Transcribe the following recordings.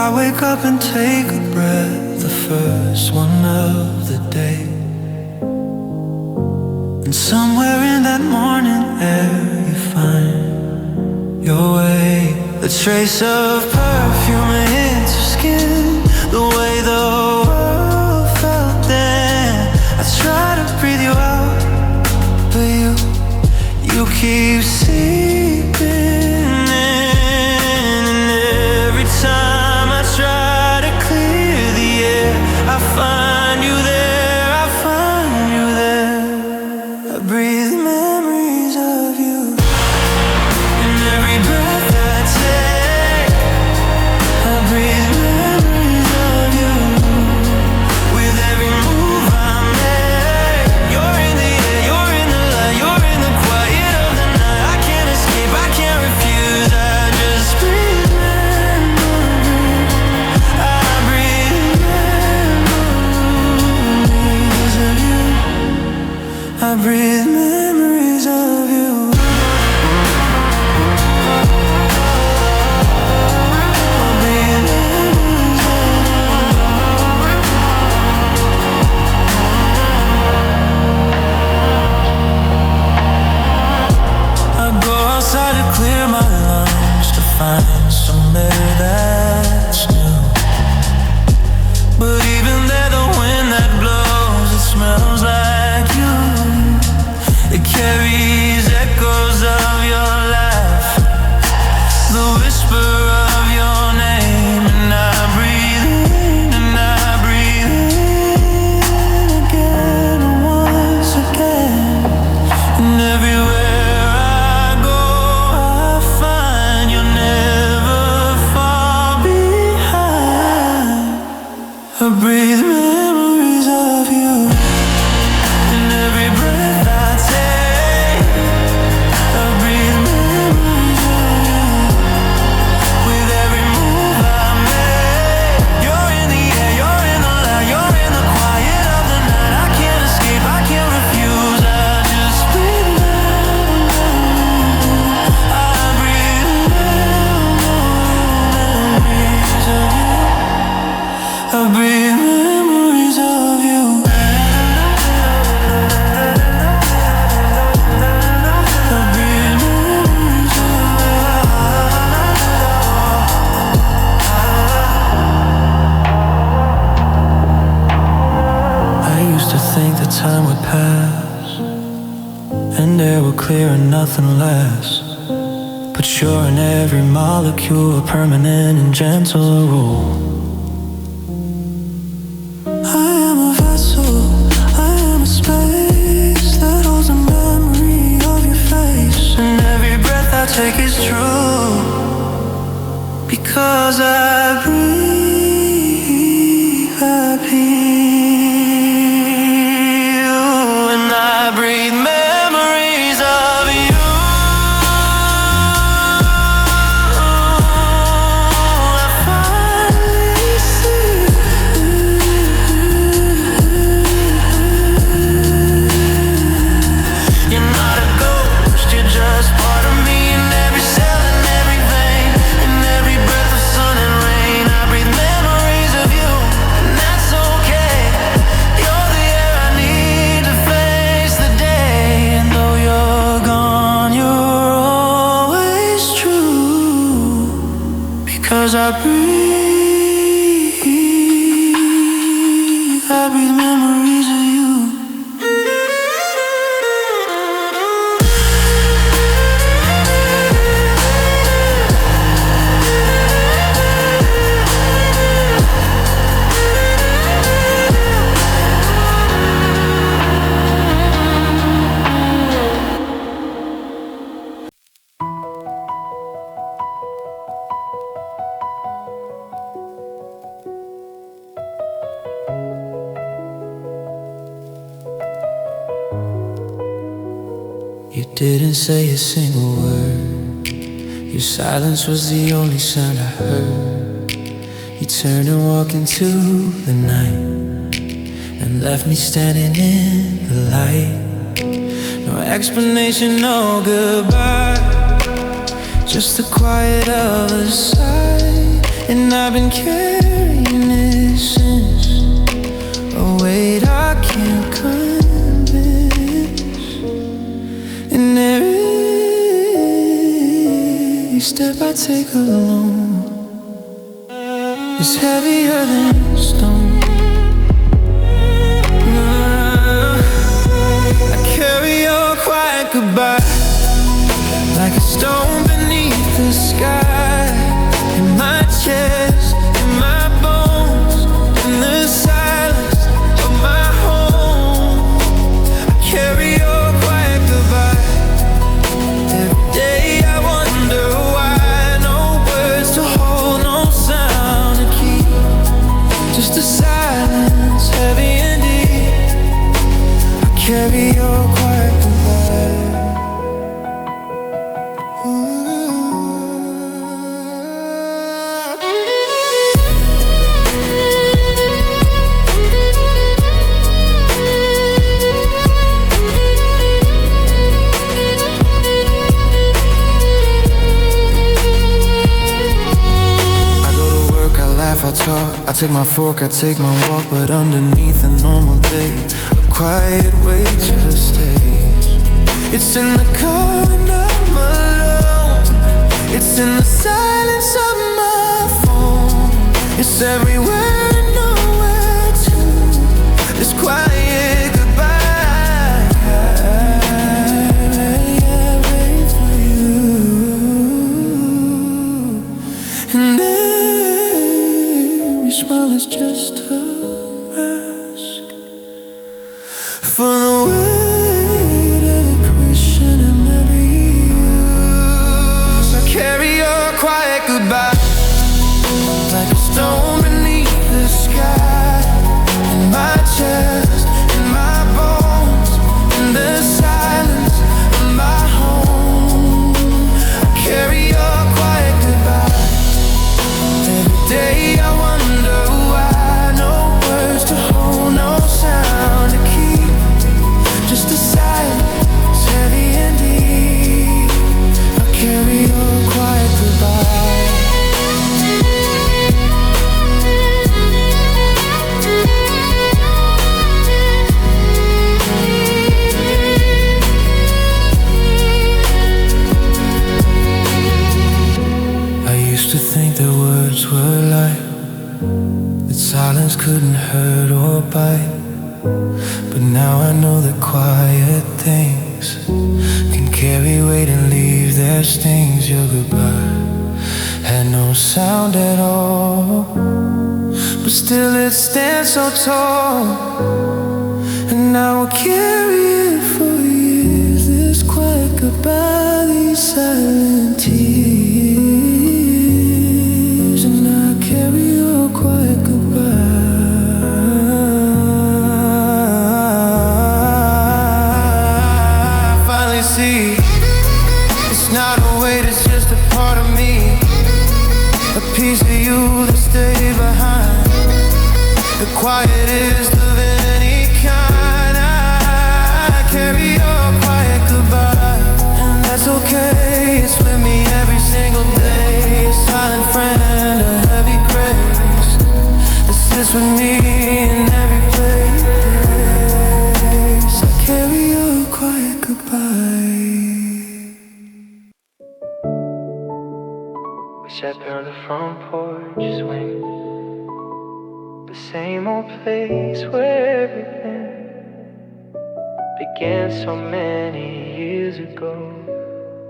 I wake up and take a breath, the first one of the day. And somewhere in that morning air you find your way. A trace of perfume hits your skin, the way the world felt then. I try to breathe you out, but you keep seeping in. And every time I try to clear the air, I find you there, I find you there. I breathe memories of you in every breath I take. I breathe memories of you with every move I make. You're in the air, you're in the light, you're in the quiet of the night. I can't escape, I can't refuse, I just breathe memories. I breathe memories of you. I breathe memories of you. I go outside to clear my lungs, to find some air that's new. But even there, the wind that blows, it smells like you. It carries echoes of your laugh, the whisper of your name. And I breathe in, and I breathe in again and once again. And everywhere I go, I find you're never far behind. I breathe memories of you in every breath I take. I breathe memories of you with every move I make. You're in the air, you're in the light, you're in the quiet of the night. I can't escape, I can't refuse, I just breathe memories. I breathe memories of you. I breathe memories of you. I breathe memories of you. I used to think that time would pass and air would clear and nothing lasts. But you're in every molecule, a permanent and gentle rule. I am a vessel, I am a space that holds a memory of your face. And every breath I take is true, because I breathe you. And I breathe memories of you. I finally see you're not a ghost, you're just part of me. In every cell, in every vein, in every breath of sun and rain. I breathe memories of you, and that's okay. You're the air I need to face the day. And though you're gone, you're always true, because I breathe memories of you. You didn't say a single word, your silence was the only sound I heard. You turned and walked into the night and left me standing in the light. No explanation, no goodbye, just the quiet of the side. and I've been carrying it since. A weight I can't convince, and every step I take alone is heavier than stone. I carry your quiet goodbye like a stone beneath the sky. In my chest, in my bones, in the silence of my home, I carry your quiet goodbye. Every day I wonder why. No words to hold, no sound to keep, just a silence heavy and deep. I carry your quiet goodbye. I talk, I take my fork, I take my walk, but underneath a normal day, a quiet way just stays. It's in the car when I'm alone, it's in the silence of my phone, it's everywhere and nowhere too. This quiet goodbye, I wait for you. And every smile is just a mask for the weight of the question I never use. I carry your quiet goodbye like a stone beneath the sky. In my chest, in my bones, in the silence of my home, I carry your quiet goodbye. Every day I wonder why. No words to hold, no sound to keep, just a silence heavy and deep. I carry your quiet goodbye. I used to think that words were light, that silence couldn't hurt or bite. But now I know that quiet things can carry weight and leave their stings. Your goodbye had no sound at all, but still it stands so tall. And I will carry it for years, this quiet goodbye, these silent tears. And I carry your quiet goodbye. I finally see it's not a weight, it's just a part of me, a piece of you that stayed behind. The quiet is of any kind. I carry your quiet goodbye, and that's okay. It's with me every single day, a silent friend, a heavy grace that sits with me in every place. I carry your quiet goodbye. We sat there on the front porch swing, the same old place where everything began so many years ago,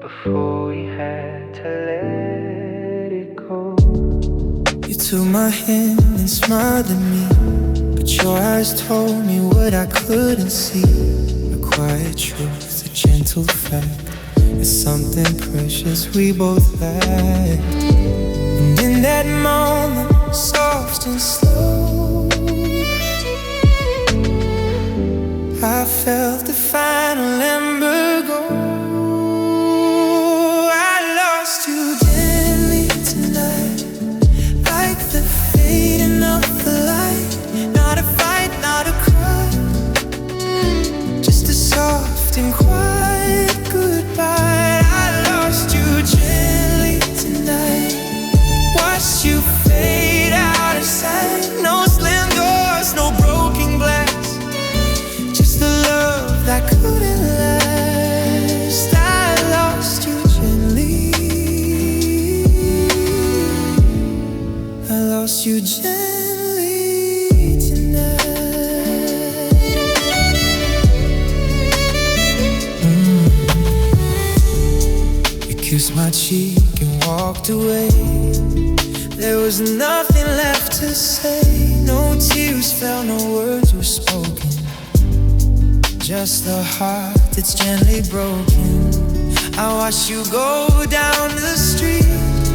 before we had to let it go. You took my hand and smiled at me, but your eyes told me what I couldn't see. A quiet truth, a gentle fact, it's something precious we both lacked. And in that moment, soft and slow, I felt the final embargo. I lost you gently tonight, like the fading of the light. Not a fight, not a cry, just a soft and quiet goodbye. I lost you gently tonight, watched you fade lost you gently tonight. You kissed my cheek and walked away. There was nothing left to say. No tears fell, no words were spoken. Just the heart that's gently broken. I watched you go down the street.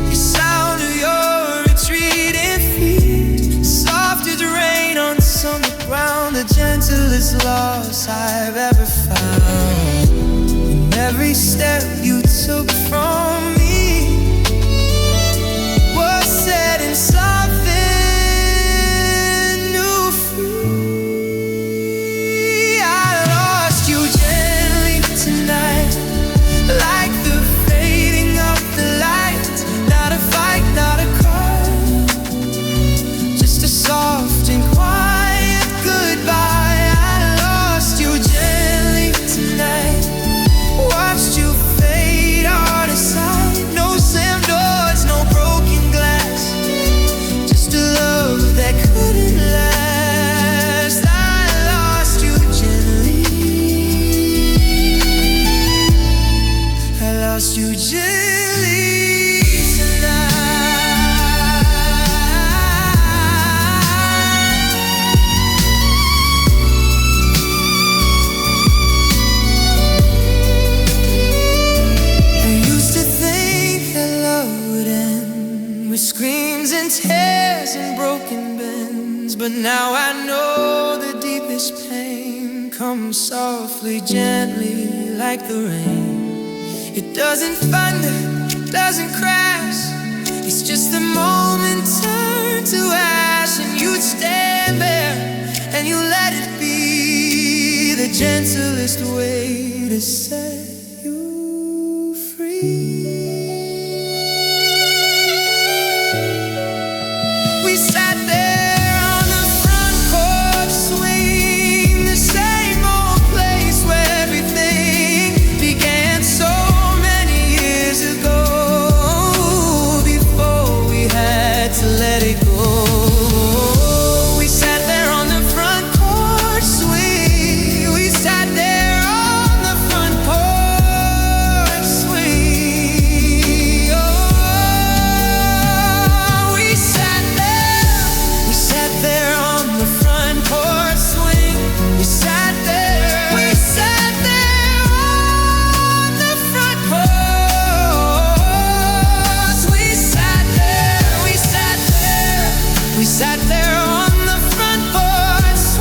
The sound of your retreating feet, soft as rain on summer ground. The gentlest loss I've ever found. And every step you took from me was setting something new free. I lost you gently tonight, like the fading of the light. Not a fight, not a cry, just a soft and quiet goodbye. I lost you gently tonight, watched you fade out of sight. No slammed doors, no broken glass, just a love that couldn't last. I lost you gently, I lost you gently tonight. I used to think that love would end with screams and tears and broken bends, but now I know the deepest pain comes softly, gently, like the rain. It doesn't thunder, doesn't crash, it's just the moment turned to ash. And you'd stand there and you let it be the gentlest way to set you free. We sat there on the front porch swing, the same old place where everything began so many years ago, before we had to let it go. We sat there on the front porch swing. We sat there on the front porch swing. Oh, we sat there on the front porch swing. We sat there on the front porch. We sat there on the front porch swing.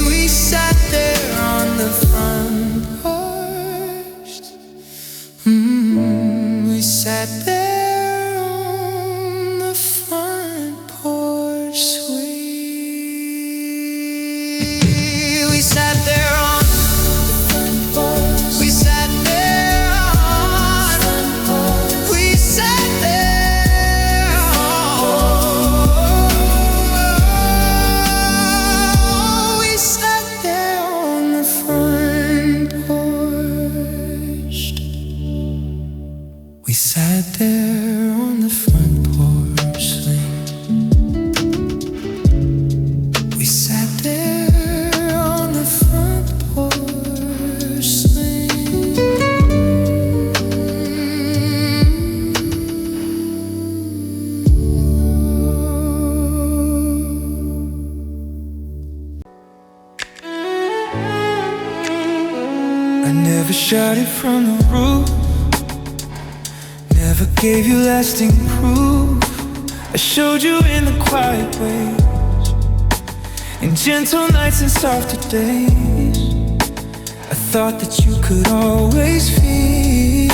We sat there on the front porch. We sat there on the front porch swing. We sat there on the front porch. We sat there on. We sat there on. We sat there on the front porch. We sat there on the front porch swing. We sat there on the front porch swing. I never shouted from the roof, never gave you lasting proof. I showed you in the quiet ways, in gentle nights and softer days. I thought that you could always feel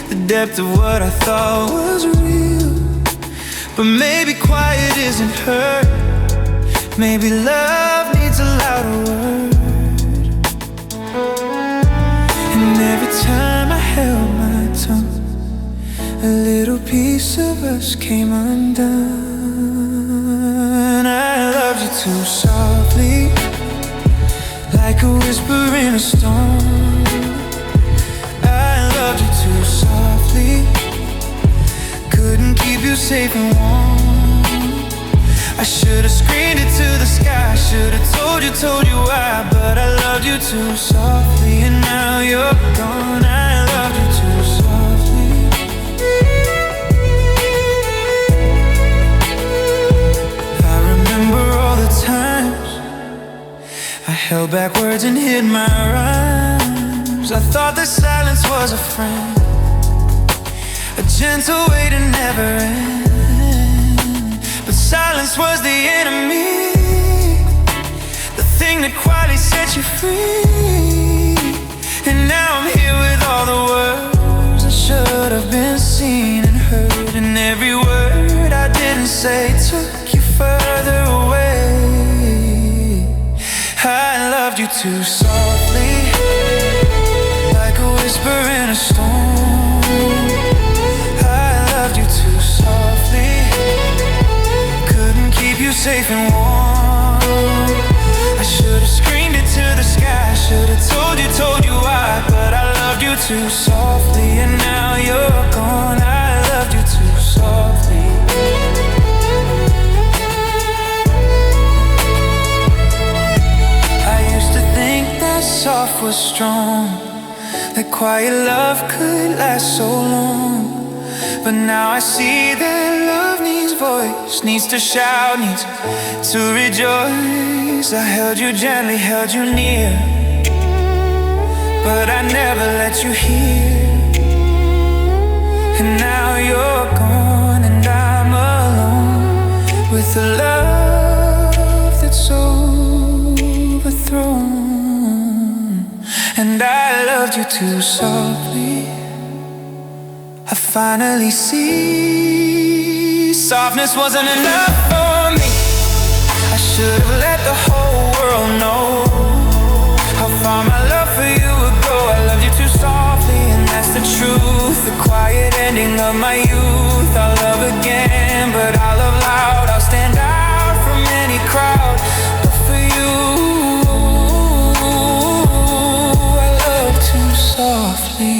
the depth of what I thought was real. But maybe quiet isn't hurt, maybe love needs a louder word. And every time I held my tongue, a little piece of us came undone. I loved you too softly, like a whisper in a storm. too softly. Couldn't keep you safe and warm. I should've screamed it to the sky. Should've told you why. But I loved you too softly, and now you're gone. I loved you too softly. I remember all the times I held back words and hid my rhymes. I thought that silence was a friend, a gentle way to never end. But silence was the enemy, the thing that quietly set you free. And now I'm here with all the words I should have been seen and heard. And every word I didn't say took you further away. I loved you too softly, like a whisper in a storm. I loved you too softly, couldn't keep you safe and warm. I should've screamed it to the sky. Should've told you why. But I loved you too softly, and now you're gone. I loved you too softly. I used to think that soft was strong, that quiet love could last so long. But now I see that love needs voice, needs to shout, needs to rejoice. I held you gently, held you near, but I never let you hear. And now you're gone, and I'm alone with a love that's overthrown. And I loved you too softly. I finally see softness wasn't enough for me. I should have let the whole world know how far my love for you would go. I loved you too softly, and that's the truth. The quiet ending of my youth. I'll love again, but I'll love loud. I'll stand out from any crowd. But for you, I love too softly.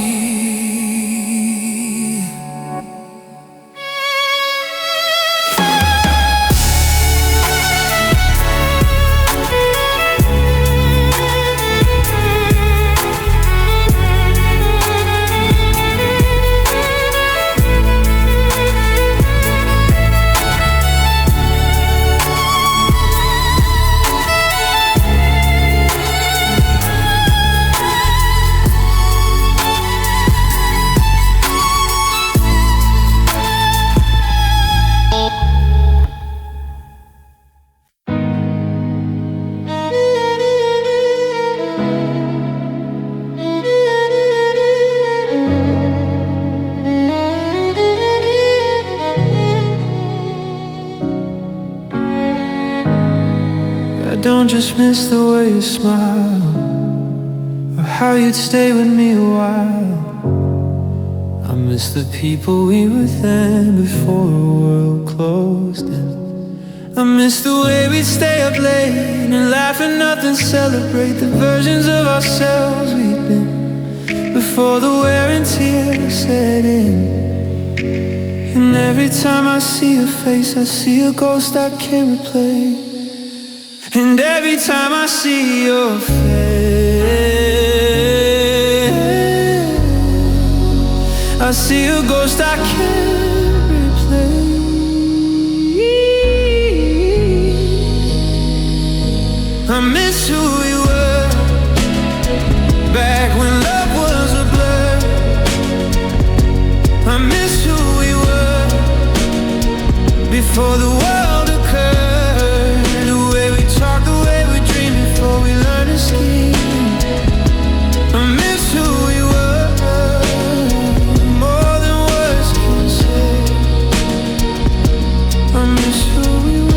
I don't just miss the way you smile, or how you'd stay with me a while. I miss the people we were then, before the world closed in. I miss the way we'd stay up late and laugh at nothing, celebrate the versions of ourselves we'd been, before the wear and tear set in. And every time I see your face, I see a ghost I can't replace. And every time I see your face, I see a ghost I can't replace. I miss who we were, back when love was a blur. I miss who we were, before the world occurred. Before we learn to ski, I miss who we were, more than words can say. I miss who we were.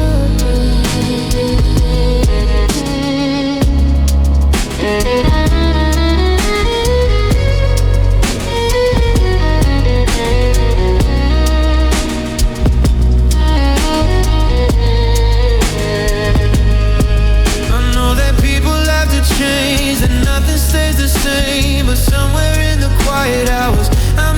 Change, and nothing stays the same. But somewhere in the quiet hours, I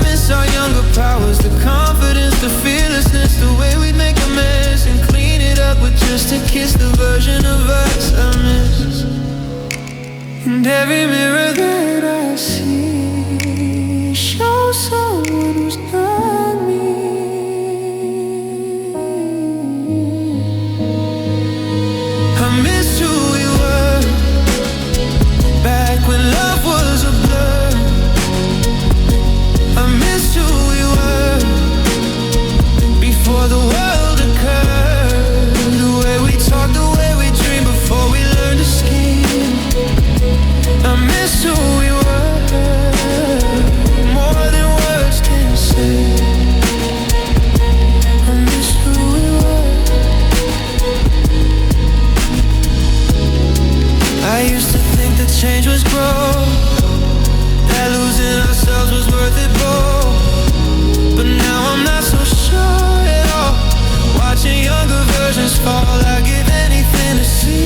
And every mirror that I see shows someone who's not me. I miss who we were back when love was a blur. I miss who we were before the world occurred. The way we talked, the way we dreamed before we learned to scheme. I miss who we were, more than words can say. I miss who we were. I used to think that change was growth, that losing ourselves was worth it both. But now I'm not so sure at all. Watching younger versions fall, I'd give anything to see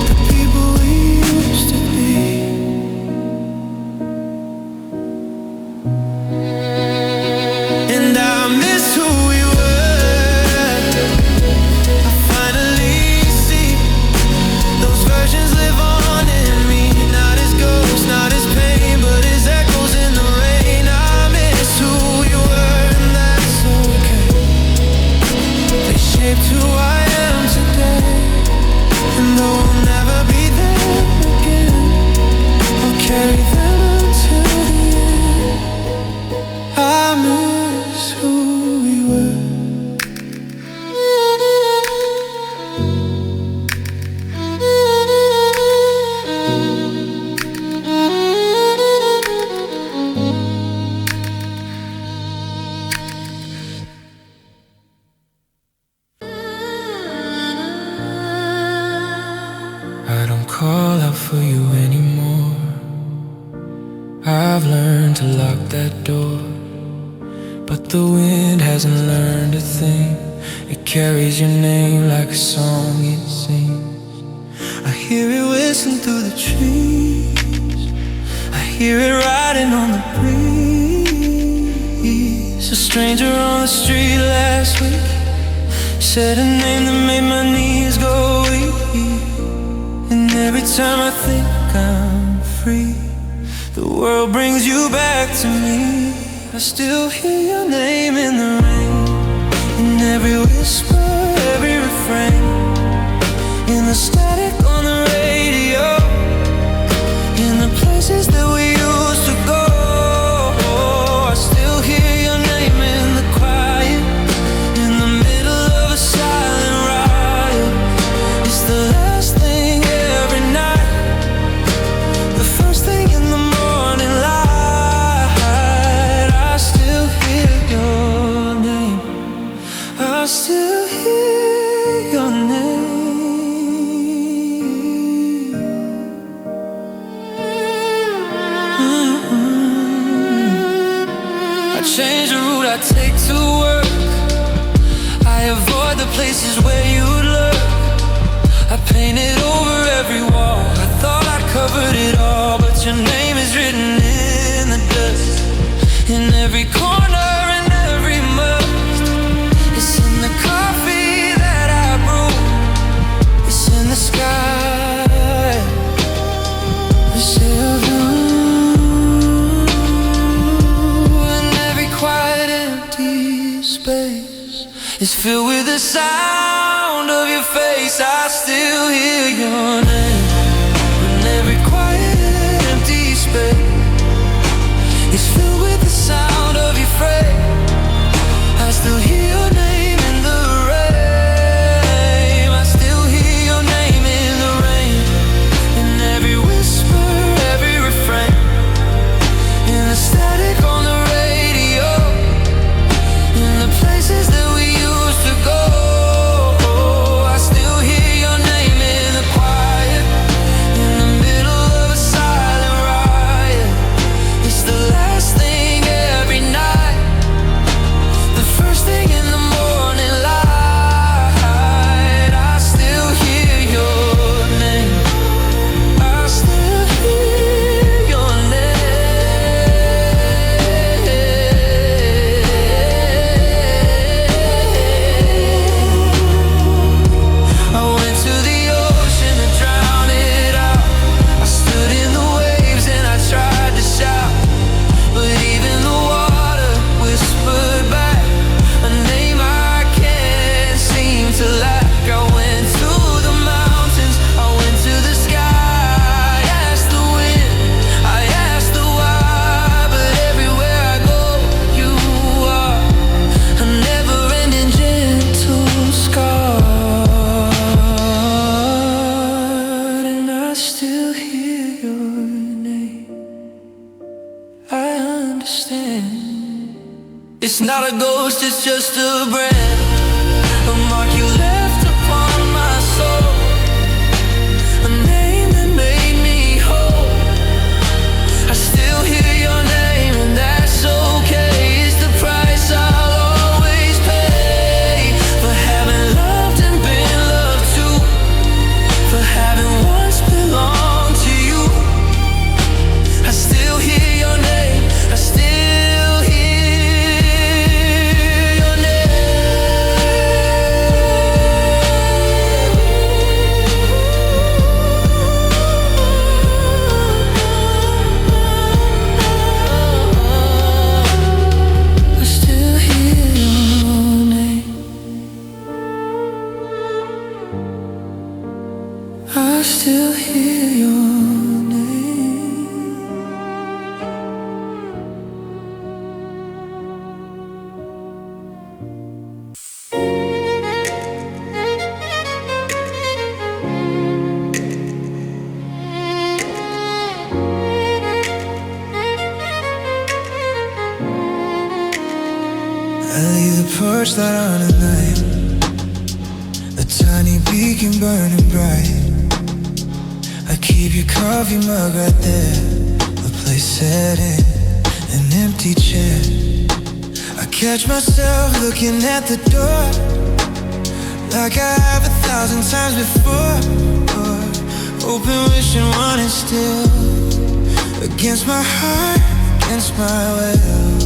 the people we used to be. And I miss who we were. I finally see those versions live on in me. Not as ghosts, not as pain, but as echoes in the rain. I miss who we were, and that's okay. They shaped who I am today. And though I'll never be there again, I'll carry them until the end. I miss who we were. I don't call out for you anymore. I've learned to lock that door, but the wind hasn't learned a thing. It carries your name like a song it sings. I hear it whistling through the trees. I hear it riding on the breeze. A stranger on the street last week said a name that made my knees go weak. And every time I think I'm free, the world brings you back to me. I still hear your name in the rain, in every whisper, every refrain, in the static on the radio, in the places that we used to go. I still hear your name in the quiet, in the middle of a silent riot. It's the last thing every night, the first thing in the morning light. I still hear your name. I still hear your name. I change the route I take to work. I avoid the places where you'd lurk. I painted over every wall. I thought I'd covered it all, but your name is written in the dust, in every corner and every must. It's in the coffee that I brew. It's in the sky. The silver and every quiet empty space is filled with the sound of your face. I still hear your name. In every quiet empty space is filled with the sound of your phrase. I still hear your name in the rain. I still hear your name in the rain, in every whisper, every refrain, in the static on the radio, in the places that we used to go. I still hear your name in the quiet, It's not a ghost, it's just a brand, a mark you left upon my soul, a name that made me whole. I still hear your name and that's okay. It's the price I'll always pay for having loved and been loved too, for having once belonged to you. I still hear your name, I still hear your name. I still hear your name. I still hear your name. I leave the porch light on at night, a tiny beacon burning bright. I keep your coffee mug right there, a place set in an empty chair. I catch myself looking at the door, like I have 1,000 times before. Open, wishing, wanting still, against my heart, against my will.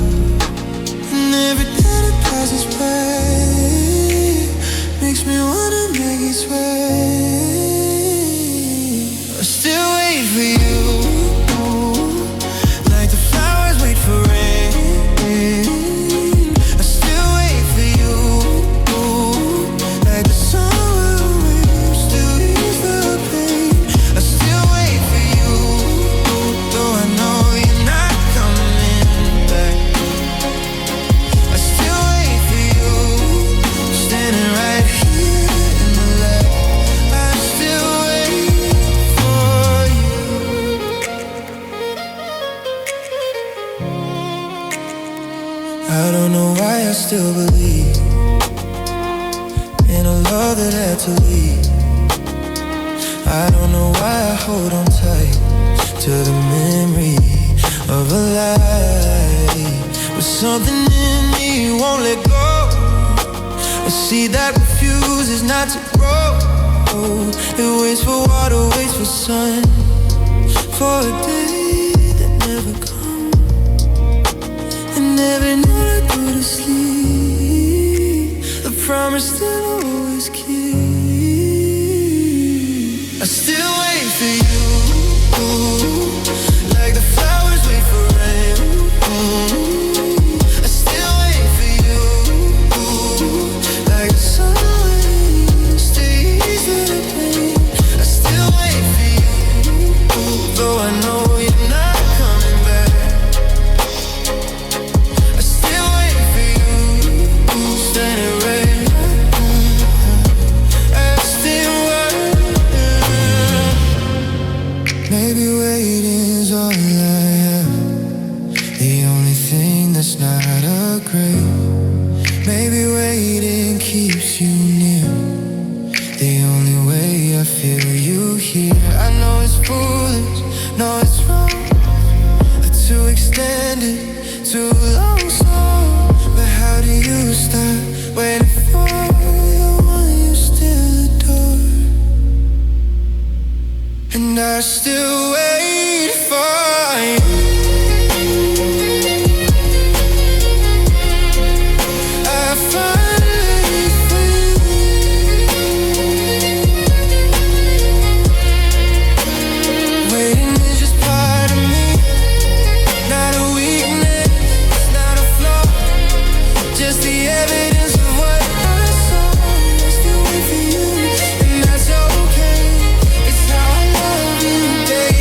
And every day that passes by makes me wanna make its way. I still wait for you, like the flowers wait for rain. I still wait for you, like the sun will wait, still ease the pain. I still wait for you, though I know you're not coming back. I still wait for you, standing right here in the light. I still wait for you. I don't know why I still believe in a love that had to leave. I don't know why I hold on tight to the memory of a lie, but something in me won't let go. A seed that refuses not to grow. It waits for water, waits for sun, for a day that never comes. And every night I go to sleep, the promise that I always keep. I still wait for you, like the flowers wait for rain. I still wait for you, like the sun waits to ease the pain. I still wait for you, though I know you're not coming back. I still wait for you, standing right. I still wait. Maybe waiting's all I have, the only thing that's not a grave. Maybe waiting keeps you near, the only way I feel you here. I know it's foolish, know it's wrong to extend it too long song, but how do you stop waiting for the one you still adore? And I still wait for you. I finally for you. Waiting is just part of me, not a weakness, not a flaw, just the evidence of what I saw. I still wait for you, and that's okay. It's how I love you, baby.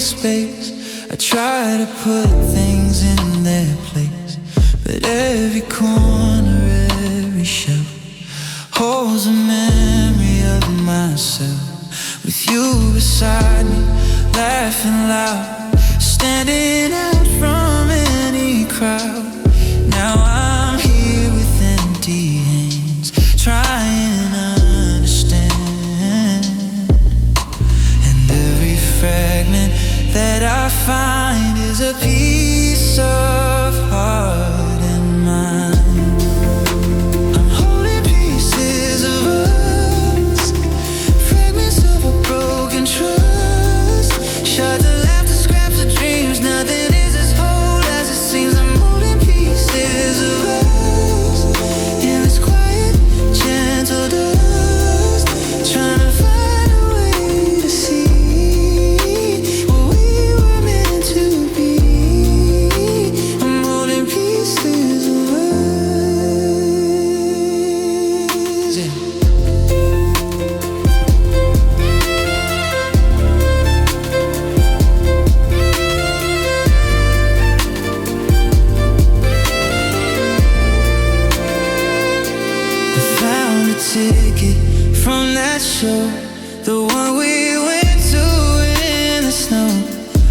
space. I try to put things in their place, but every corner, every shelf holds a memory of myself. With you beside me, laughing loud, standing out from any crowd. Now I'm here with empty hands, trying to understand. And every fragment that I find is a piece of heart and mind. I'm holding pieces of us, fragments of a broken trust, shards of laughter, scraps of dreams. Nothing is as whole as it seems. I'm holding pieces of us in this quiet, gentle dust, trying to find a way to see what we were meant to be. I'm holding pieces of us. Yeah. Found a ticket from that show, the one we went to in the snow.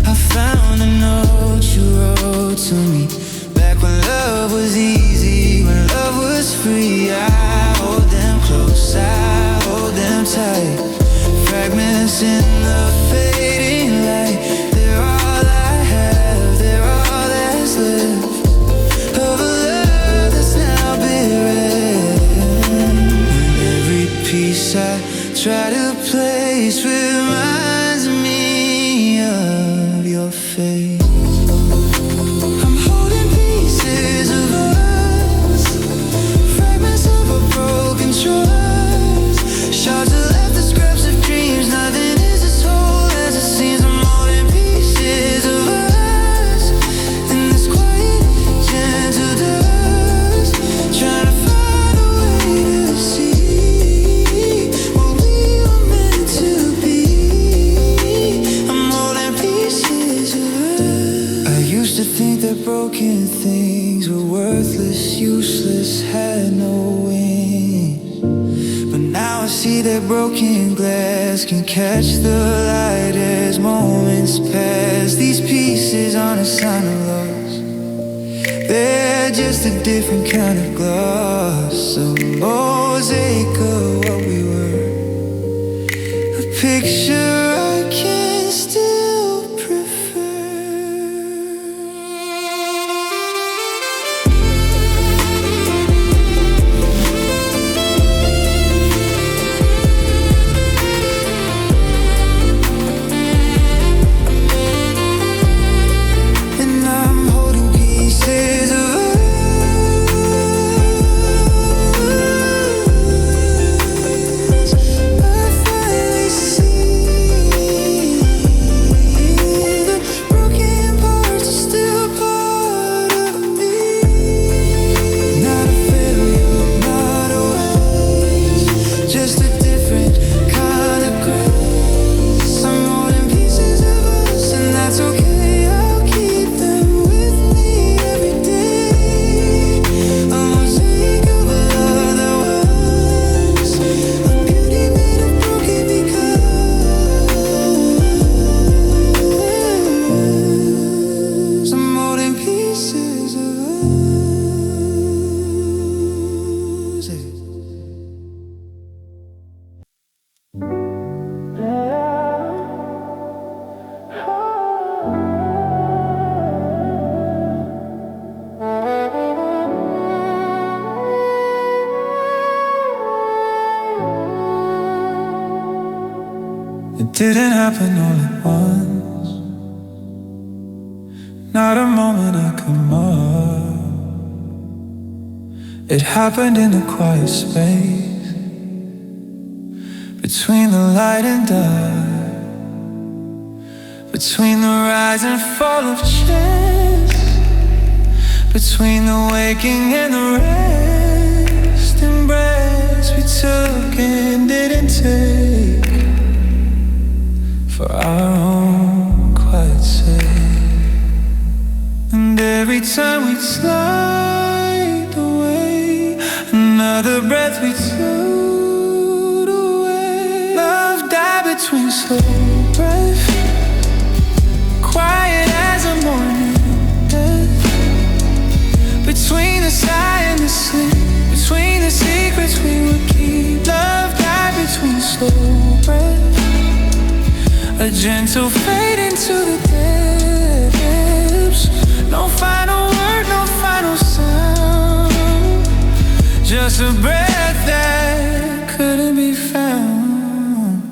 I found a note you wrote to me back when love was easy, when love was free. I hold them close, I hold them tight. Fragments in the fading light. They're all I have, they're all that's left of a love that's now buried. Every piece I try to place reminds me of your face. I'm holding pieces of us, fragments of a broken trust, shards of laughter, scraps of dreams. Nothing is as whole as it seems. I'm holding pieces of us in this quiet, gentle dust, trying to find a way to see what we were meant to be. I'm holding pieces of us. I used to think that broken things were worthless, useless, had no wings. But now I see that broken glass can catch the light as moments pass. These pieces aren't a sign of loss, they're just a different kind of gloss. A mosaic of what we were, a picture I can still prefer. And I'm holding pieces of us. I finally see the broken parts are still part of me. Not a failure, not a waste, just a different kind of grace. I'm holding pieces of us, and that's okay. I'll keep them with me every day. A mosaic of a love that was, a beauty made of broken because I'm holding pieces of us. It didn't happen all at once, not a moment I could mark. It happened in a quiet space between the light and dark, between the rise and fall of chance, between the waking and the rest embrace we took and didn't take for our own quiet every time we slide away, another breath we float away. Love died between slow breath, quiet as a morning death. Between the sigh and the sleep, between the secrets we would keep. Love died between slow breath, a gentle fade into the depths. No final word, no final sound, just a breath that couldn't be found.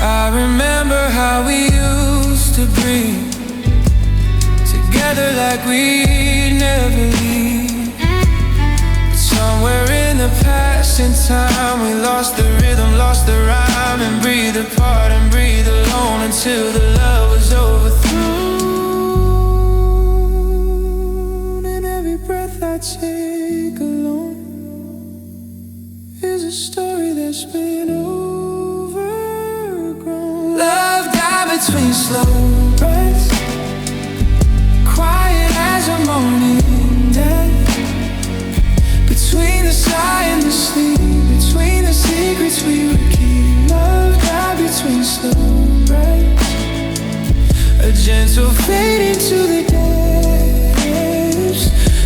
I remember how we used to breathe together like we'd never leave. But somewhere in the past, in time, we lost the rhythm, lost the rhyme, and breathed apart and breathed alone until the love was overthrown. And every breath I take alone is a story that's been overgrown. Love died between slow breaths, quiet as a morning death. Between the sigh and the sleep, between the secrets we would keep. Love died between slow breaths, a gentle fade into the depths.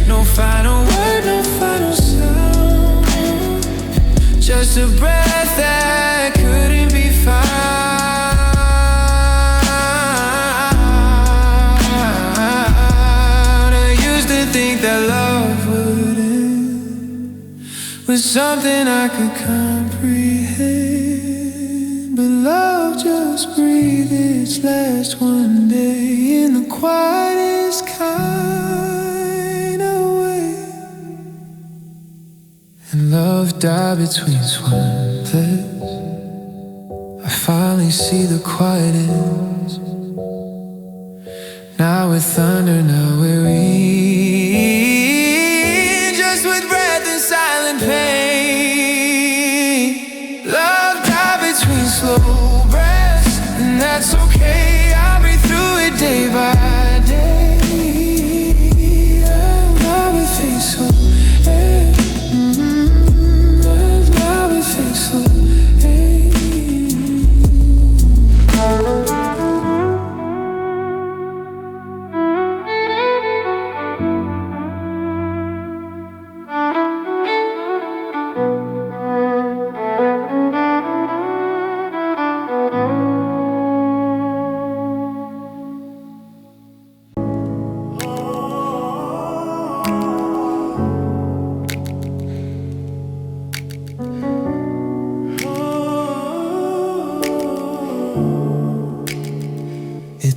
No final word, no final sound, just a breath that couldn't be found. Think that love would end was something I could comprehend, but love just breathed its last one day in the quietest kind of way. And love died between swantlets. I finally see the quiet ends. Now with thunder, now we're just with breath and silent pain. Love died between slow breaths, and that's okay. I'll breathe through it day by day. Love with things so love with things so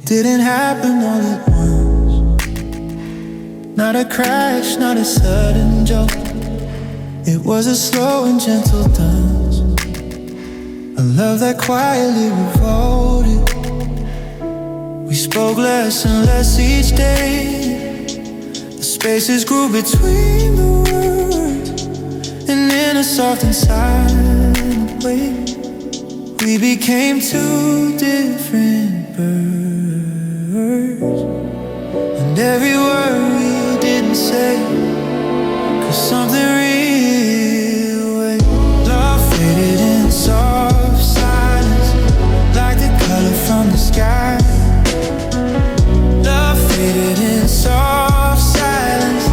didn't happen all at once. Not a crash, not a sudden jump. It was a slow and gentle dance, a love that quietly revolted. We spoke less and less each day. The spaces grew between the words, and in a soft and silent way, we became two different birds. And every word we didn't say, 'cause something real wait. Love faded in soft silence, like the color from the sky. Love faded in soft silence,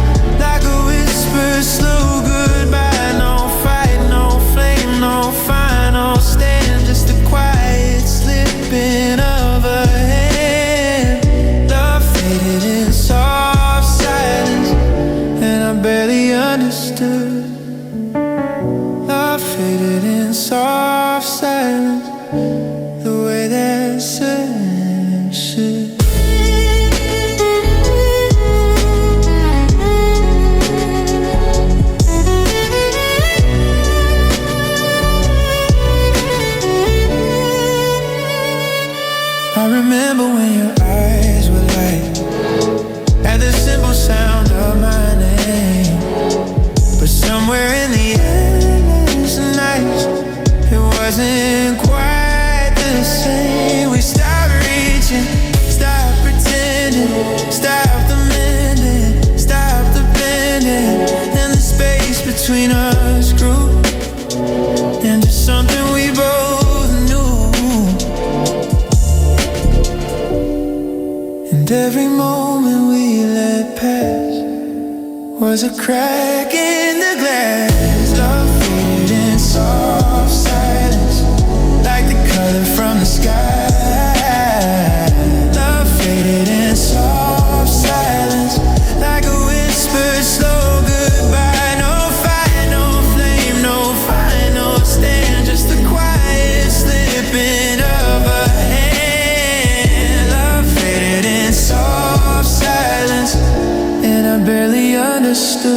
like a whisper, slow goodbye. No fight, no flame, no final stand, just a quiet slipping of a hand. Love faded in soft silence, and I barely understood. every moment we let pass was a crack in the glass. Love faded in soft silence, like the color from the sky. Love faded in soft silence, like a whispered slow goodbye. No fire, no flame, no final stand, just the quiet slipping of a hand. Love faded in soft silence, and I barely understood.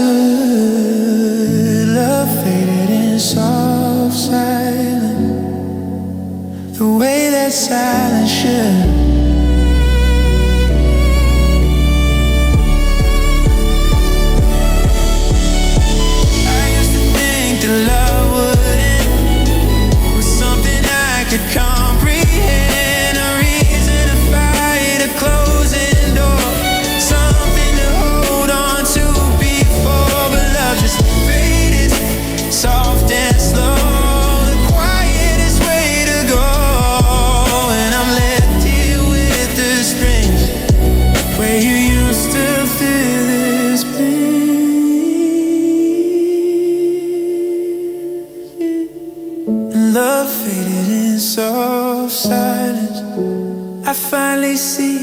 Love faded in soft silence, the way that silence should. I used to think that love would end with something I could comprehend, a reason to fight, a closing door, something to hold on to before. But love just faded, soft and slow, the quietest way to go. And I'm left here with the strings where you used to feel this pain. And love faded in soft silence. I finally see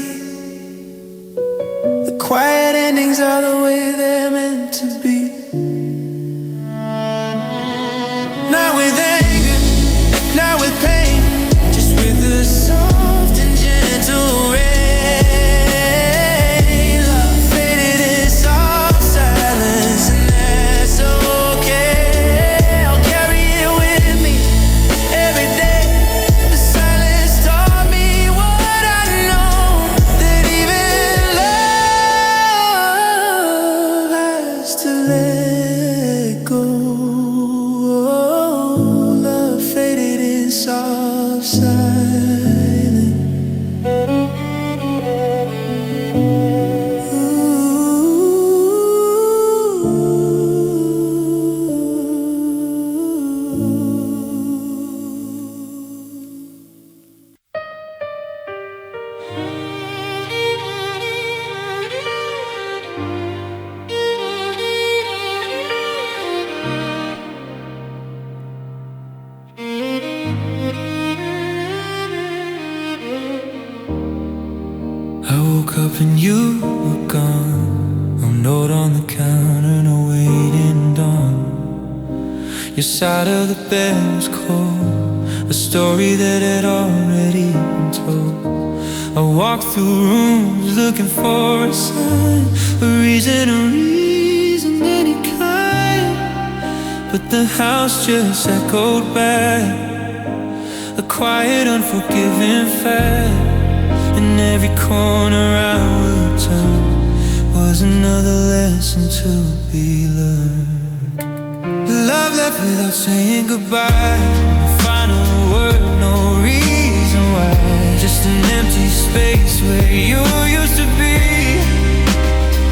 the quiet endings are the way they're meant to be. Not with anger, not with pain, just with a soft and gentle rain. Love faded in soft silence, and that's okay. I'll carry it with me every day. The silence taught me what I know, that even love has to let go. Love faded in soft silence. I woke up and you were gone. A note on the counter, no waiting dawn. Your side of the bed was cold, a story that had already been told. I walked through rooms looking for a sign, a reason any kind. But the house just echoed back, a quiet, unforgiving fact. In every corner I would turn was another lesson to be learned. Love left without saying goodbye, no final word, no reason why. Just an empty space where you used to be,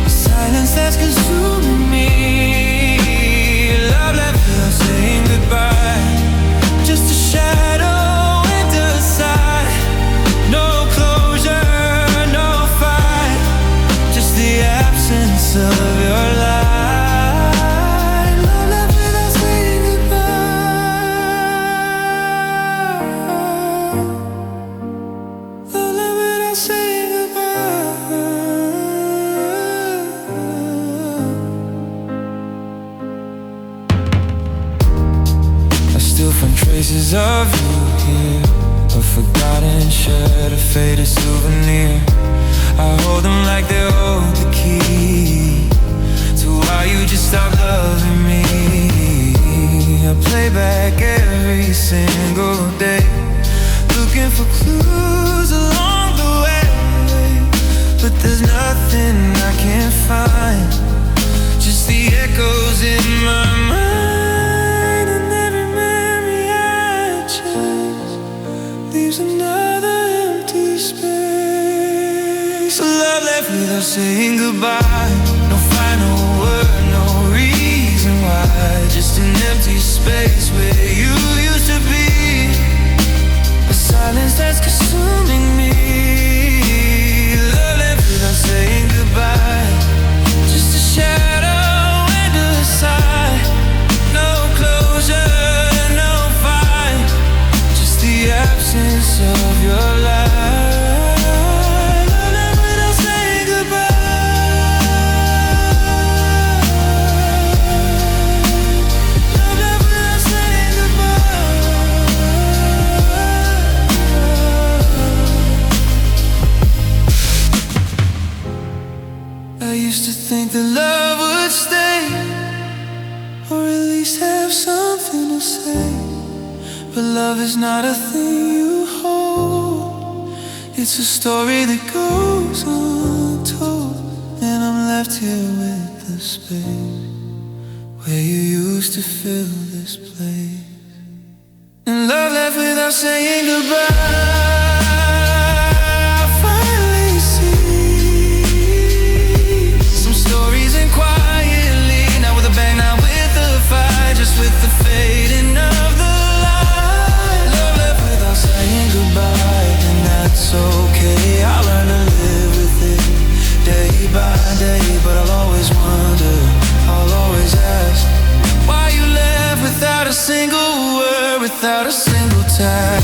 a silence that's consuming me. Love left without saying goodbye, just a shadow and a sigh. No closure, no fight, just the absence of your light. Love left without saying goodbye. Love left without saying goodbye. I still find traces of you here, a forgotten shirt, a faded souvenir. I hold them like they hold the key to why you just stopped loving me. I play back every single day, looking for clues along the way. But there's nothing I can't find, just the echoes in my mind. And every memory I chase leaves another empty space. So love left without saying goodbye, no final word, no reason why. Just an empty space where you used to be, a silence that's consuming me. Love left used to think that love would stay, or at least have something to say. But love is not a thing you hold, it's a story that goes untold. And I'm left here with the space where you used to fill this place. And love left without saying goodbye. I finally see some stories end quietly, not with a bang, not with a fight, just with the fading of the light. Love left without saying goodbye, and that's okay. I learn to live with it day by day, but I'll always wonder, I'll always ask, why you left without a single word, without a single tag.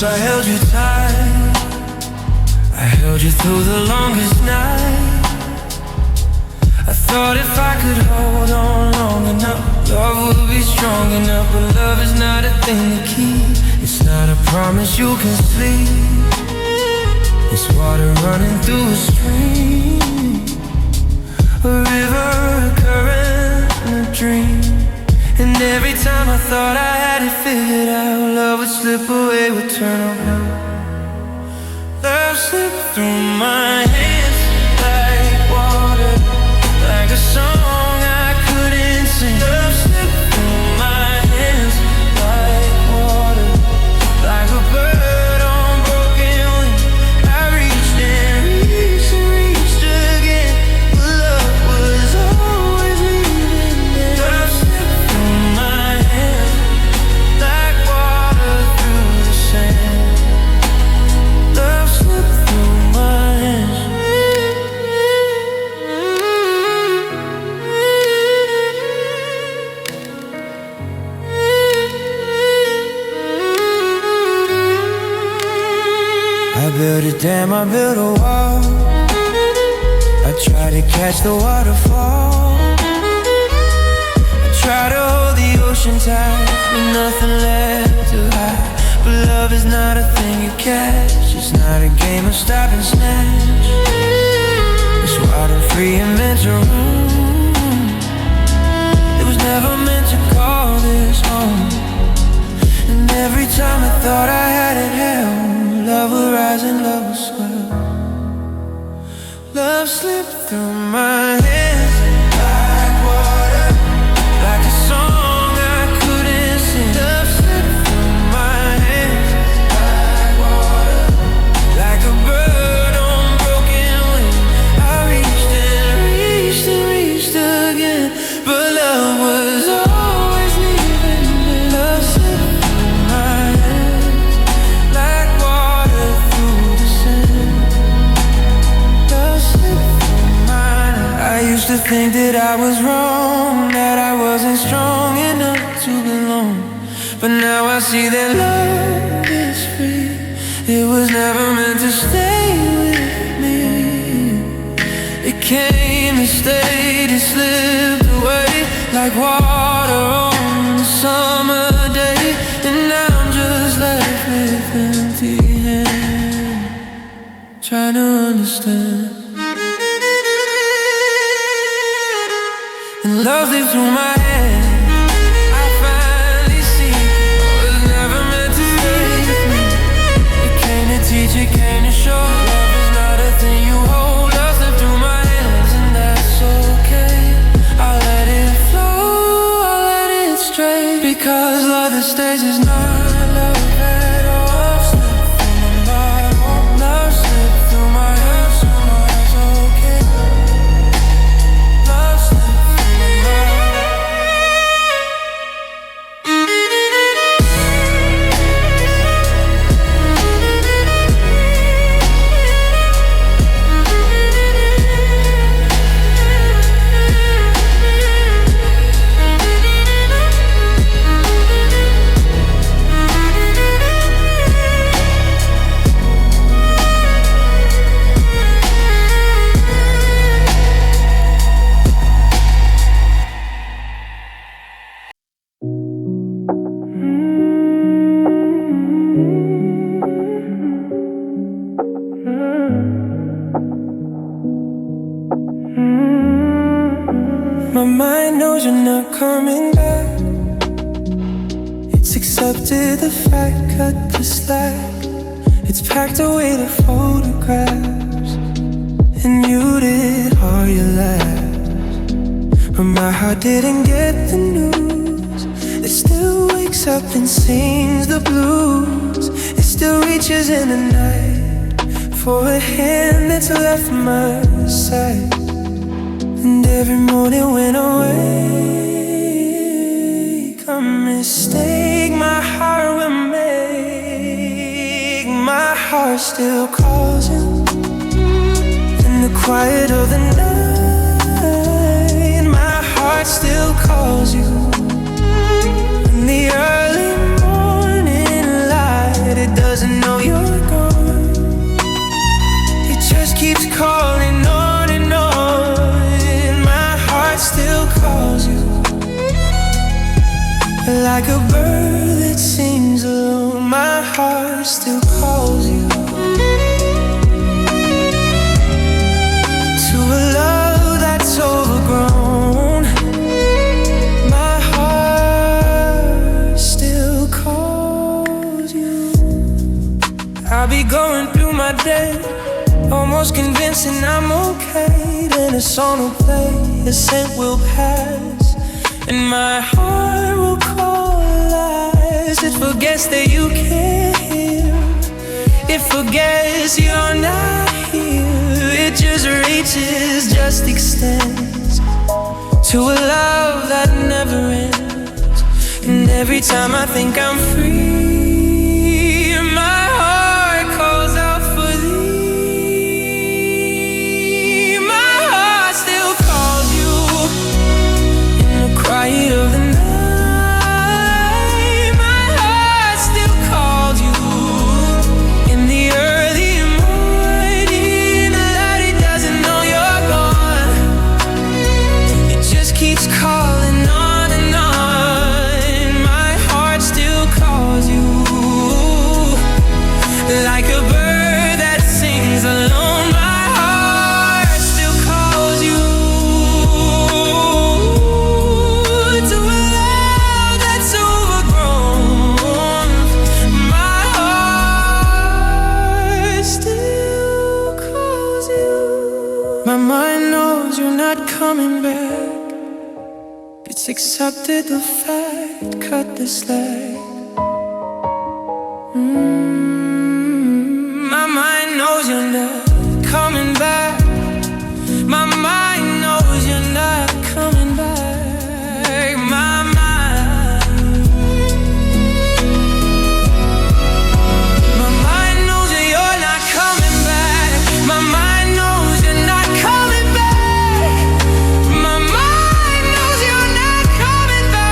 I held you tight, I held you through the longest night. I thought if I could hold on long enough, love would be strong enough. But love is not a thing to keep, it's not a promise you can sleep. It's water running through a stream, a river, a current, and a dream. And every time I thought I had it figured out, love would slip away, would turn around. Love slipped through my hands like water, like a song I couldn't sing. Love slipped through my hands like water, like a bird on broken wing. I reached and reached and reached again, but love was always leaving there. Love slipped through my hands like water through the sand. Love slipped through my hands. I built a dam, I built a wall, I tried to catch the waterfall, I tried to hold the ocean tight, with nothing left to hide. But love is not a thing you catch, it's not a game of stop and snatch. It's water free and meant to roam, it was never meant to call this home. And every time I thought I had it held, love would rise and love would swell. Love slipped through my hands like water, like a song I couldn't sing. Love slipped through my hands like water, like a bird on broken wing. I reached and reached and reached again, but love was always leaving me. Love slipped through my hands like water through the sand. Love slipped through my hands. I used to think that I was wrong, that I wasn't strong enough to belong. But now I see that love is free, it was never meant to stay with me. It came, it stayed, it slipped away like water on a summer day. And now I'm just left with empty hands, trying to understand. And love lived through my head, I finally see it was never meant to stay with me. It came to teach, it came to show, love is not a thing you hold. Love slipped through my hands, and that's okay. I'll let it flow, I'll let it stray, because love that stays is not love at all. knows you're not coming back. It's accepted the fact, cut the slack. It's packed away the photographs, and you did all your last. But my heart didn't get the news. It still wakes up and sings the blues. It still reaches in the night for a hand that's left my side. And every morning when I wake, a mistake my heart will make. My heart still calls you in the quiet of the night. My heart still calls you in the early morning light. It doesn't know you're gone. It just keeps calling on and on. My heart still calls you like a bird that sings alone. My heart still calls you to a love that's overgrown. My heart still calls you. I'll be going through my day, almost convincing I'm okay. Then a song will play, a scent will pass, and my heart will coalesce. It forgets that you can't hear. It forgets you're not here. It just reaches, just extends to a love that never ends. And every time I think I'm free, my heart calls out for thee. My heart still calls you in the quiet of the night. My heart still calls you in the early morning light. It doesn't know you're gone. It just keeps calling on and on. My heart still calls you like a bird that sings alone. My heart still calls you to a love that's overgrown. My heart still calls you. My mind knows you're not coming back. It's accepted the fact, cut the slack. My mind knows you're not coming back. My mind knows you're not coming back. My mind knows that you're not coming back. My mind knows you're not coming back. My mind knows you're not coming back.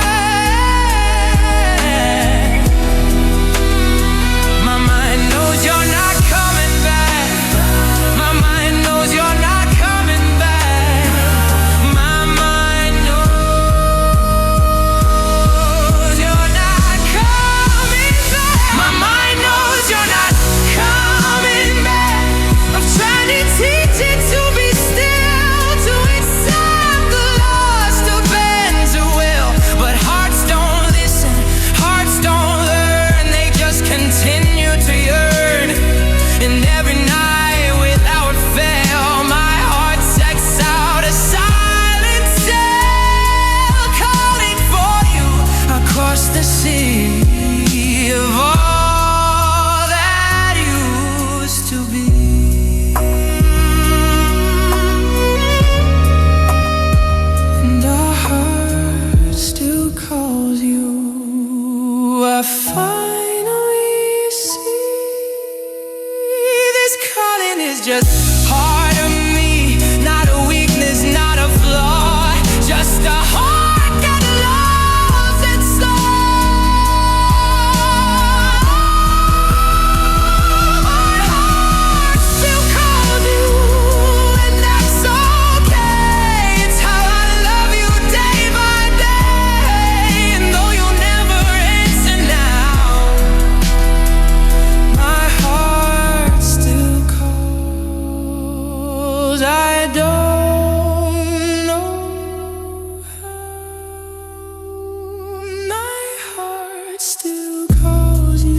still calls you.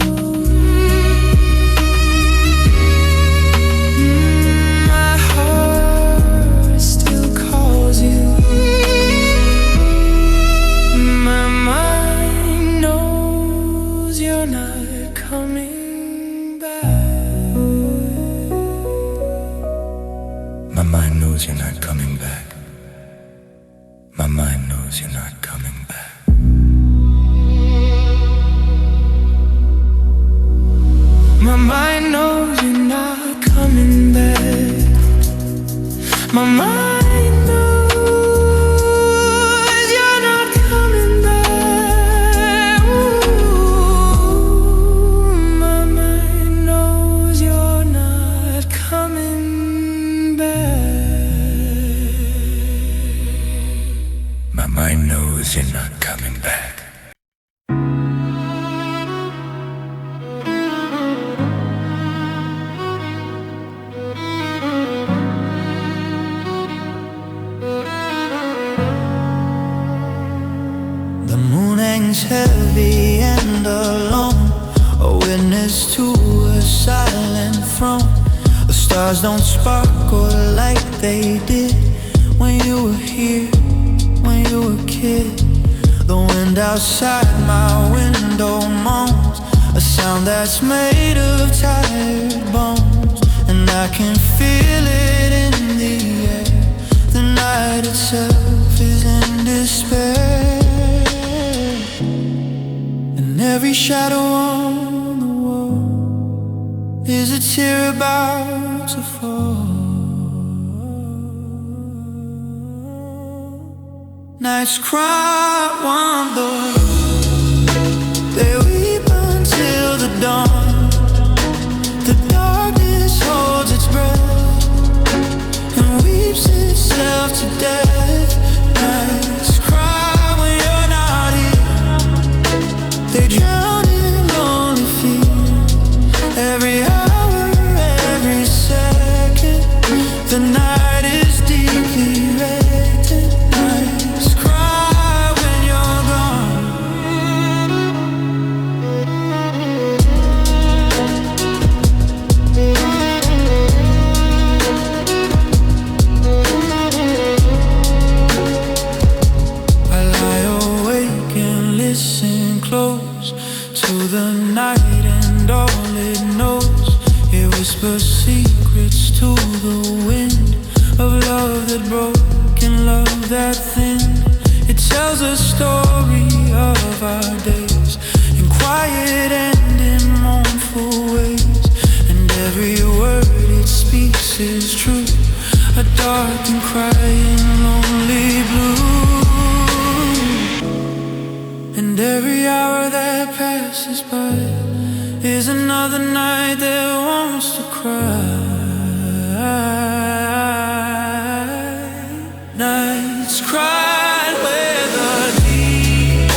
My heart still calls you. My mind knows you're not coming back. My mind knows you're not coming back. My mind knows you're not coming back. My mind knows you're not coming back. My mind knows you're not coming back. Ooh, my mind knows you're not coming back. My mind knows you're not coming back. The moon hangs heavy and alone, a witness to a silent throne. The stars don't sparkle like they did when you were here, when you were a kid. The wind outside my window moans, a sound that's made of tired bones. And I can feel it in the air. The night itself is in despair. And every shadow on the wall is a tear about to fall. Nights cry, wonder, they weep until the dawn. The darkness holds its breath and weeps itself to death. Nights cry when you're not here. They drown in lonely fear. Every hour, every second, the night is deeply wrecked. Nights cry when you're gone. I lie awake and listen close to the night and all it knows. It whispers secrets to the wind of love that broke and love that thinned. It tells a story of our days in quiet and in mournful ways. And every word it speaks is true, a dark and crying lonely blue. And every hour that passes by is another night that wants to cry. Nights cried where the deep,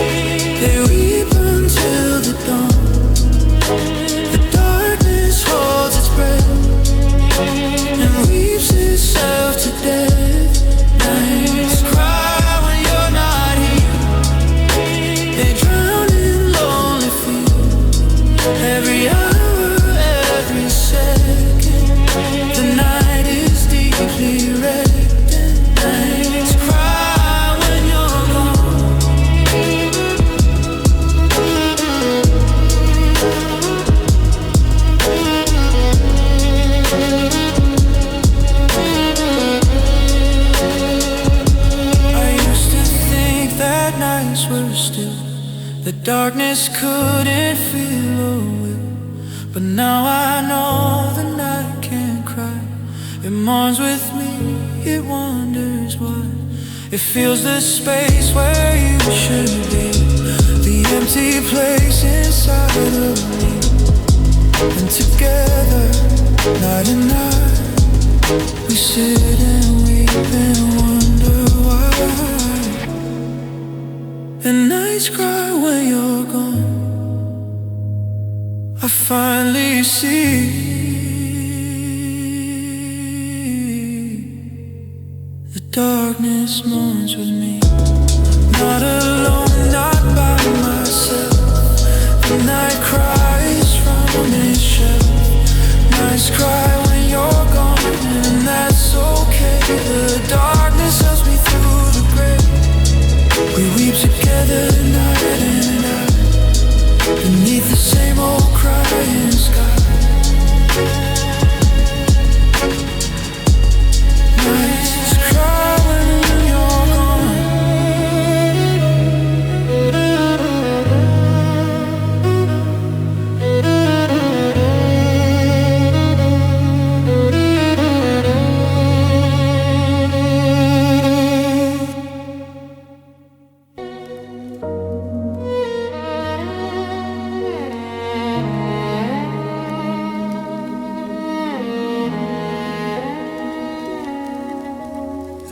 they weep until the dawn. The darkness holds its breath and weeps itself to death. Nights cry when you're not here. They drown in lonely fear. Every hour, every second, the night is deeply wrecked. And nights cry when you're gone. I used to think that nights were still, the darkness couldn't feel a will. But now I know the night can't cry. It mourns with me, it wonders why. It feels the space where you should be, the empty place inside of me. And together, night and night, we sit and weep and wonder why. And nights cry when you're gone. I finally see the darkness mourns with me. Not alone, not by myself.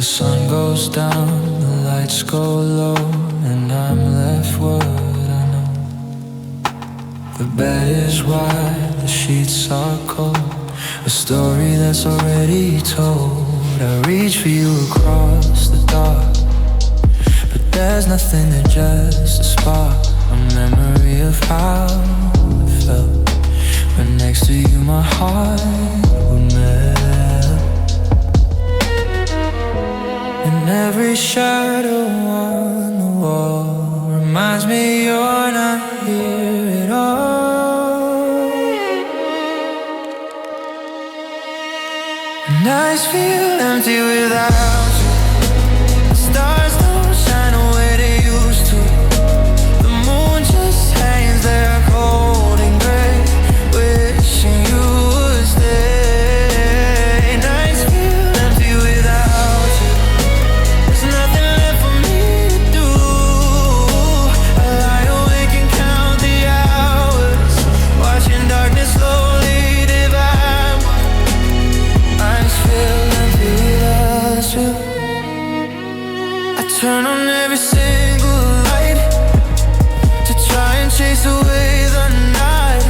The sun goes down, the lights go low, and I'm left what I know. The bed is wide, the sheets are cold, a story that's already told. I reach for you across the dark, but there's nothing there, just a spark, a memory of how it felt when next to you my heart would melt. And every shadow on the wall reminds me you're not here at all. Nights feel empty without you. The stars don't shine the way they used to. The moon just hangs there cold and gray, wishing you would stay. Nights feel empty without you. There's nothing left for me to do. I lie awake and count the hours, watching darkness slowly divide. Nights feel empty without you. I turn on every single light to try and chase away the night,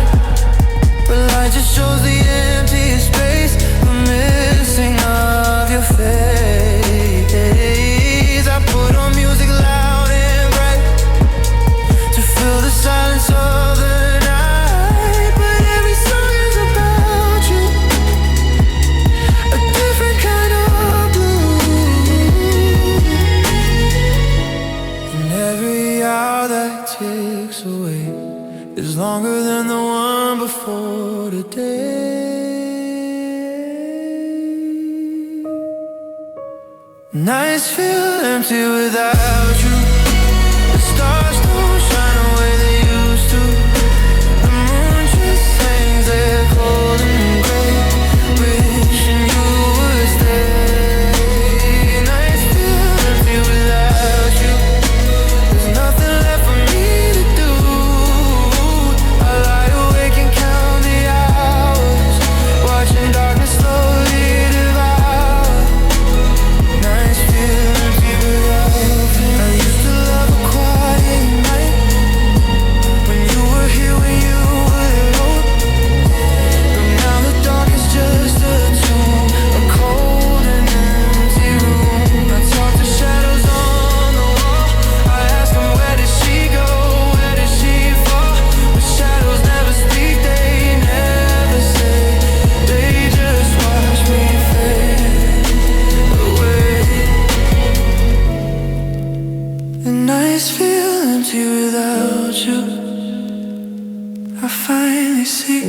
but light just shows the empty space, the missing of your face. I put on music loud and bright to fill the silence of the night, but every song is about you, a different kind of blue. And every hour that ticks away is longer than the one before today. Nights feel empty without you. The stars don't shine the way they used to. The moon just hangs there cold and gray, wishing you would stay. Nights feel empty without you. There's nothing left for me to do. I lie awake and count the hours, watching darkness slowly devour. Nights feel empty without you. I used to love a quiet night, when you were here, when you were alone. But now the dark is just a tomb, a cold and empty room. I talk to shadows on the wall. I ask them, where did she go? Where did she fall? But shadows never speak, they never say. They just watch me fade away. And nights feel empty without you. I finally see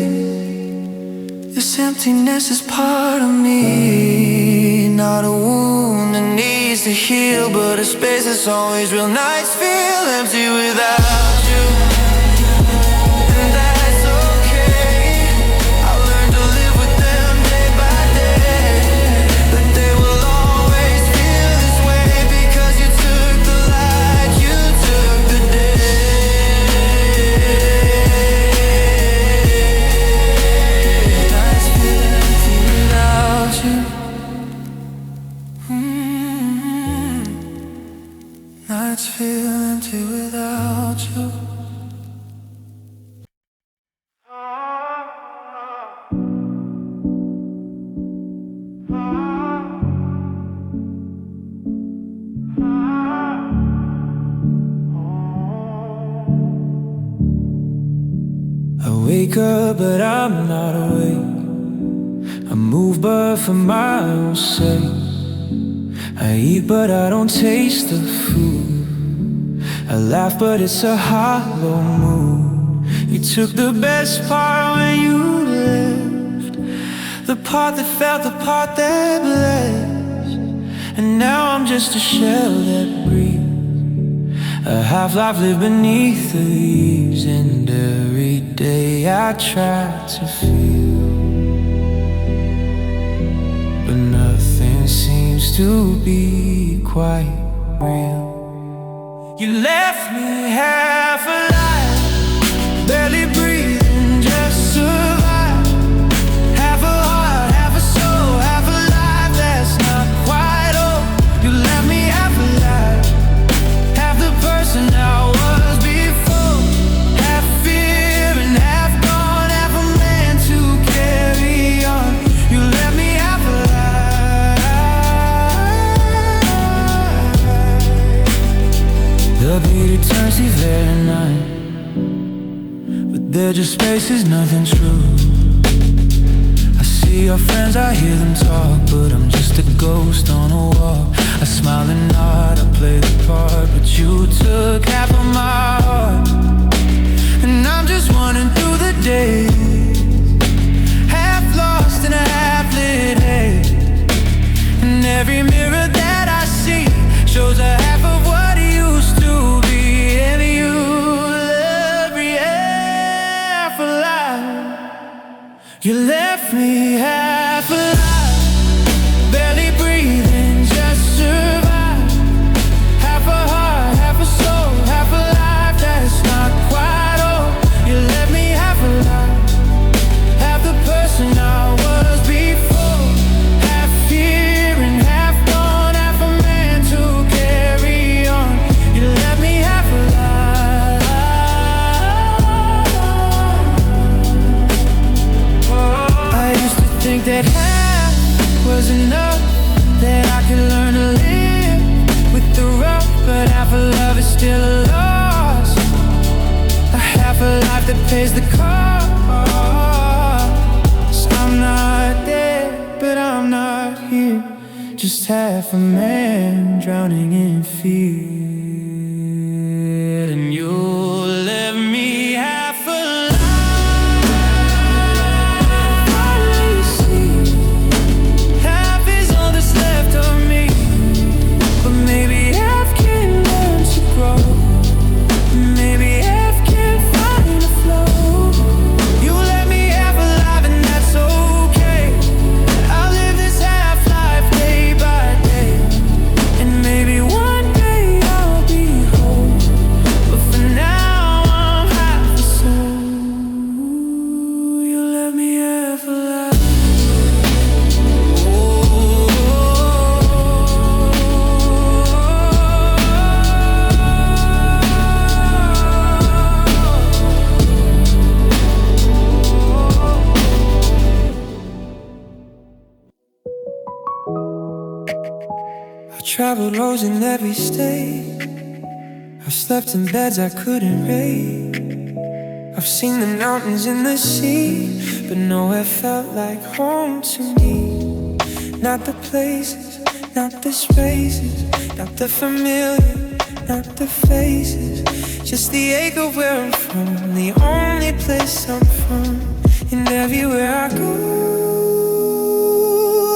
this emptiness is part of me, not a wound that needs to heal, but a space that's always real. Nights feel empty without you, and that's okay. I learned to live with them day by day, but they will always feel this way because you took the light, you took the day. Nights feel empty without you. Nights feel empty without you. I wake up but I'm not awake. I move but for my own sake. I eat but I don't taste the food. I laugh but it's a hollow mood. You took the best part when you left, the part that felt, the part that blessed. And now I'm just a shell that breathes, a half-life lived beneath the leaves. And every day I try to feel, but nothing seems to be quite real. You left me half alive, barely breathing, just survive. Half a heart, half a soul, half a life that's not quite old. They're just spaces, nothing true. I see your friends, I hear them talk, but I'm just a ghost on a walk. I smile and nod, I play the part, but you took half of my heart. And I'm just running through the days, half lost in a half-lit haze. And every mirror that I see shows a half of what it used to be. And you left me half alive. You left me half alive, barely breathing, just survive. Half a heart, half a soul, half a life that's not quite old. You left me half alive, half the person I was before. Half fear and half gone, half a man to carry on. You left me half alive. I used to think that half was enough, that I could learn to live with the rough, but half a love is still a loss. A half a life that pays the cost. I'm not there, but I'm not here. Just half a man drowning in fear. And you left me half alive. Finally see, half is all that's left of me. But maybe half can learn to grow. Maybe half can find a flow. You let me half alive and that's okay. I'll live this half life day by day. And maybe one day I'll be whole. But for now I'm half a soul. You let me half alive. I traveled roads in every state. I've slept in beds I couldn't rate. I've seen the mountains and the sea, but nowhere felt like home to me. Not the places, not the spaces, not the familiar, not the faces. Just the ache of where I'm from, the only place I'm from. And everywhere I go,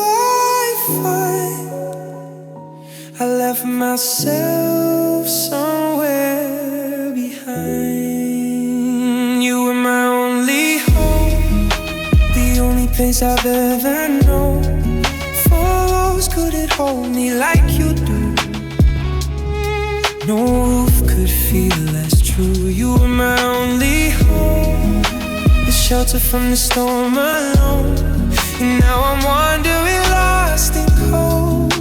I find I left myself somewhere behind. You were my only home, the only place I've ever known. Four walls couldn't hold me like you do. No roof could feel less true. You were my only home, the shelter from the storm alone. And now I'm wandering lost and cold,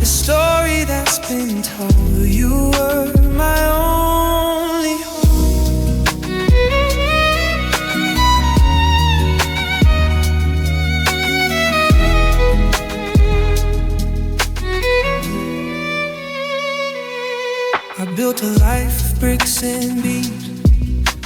a story that's been told. You were my only home. I built a life of bricks and beams.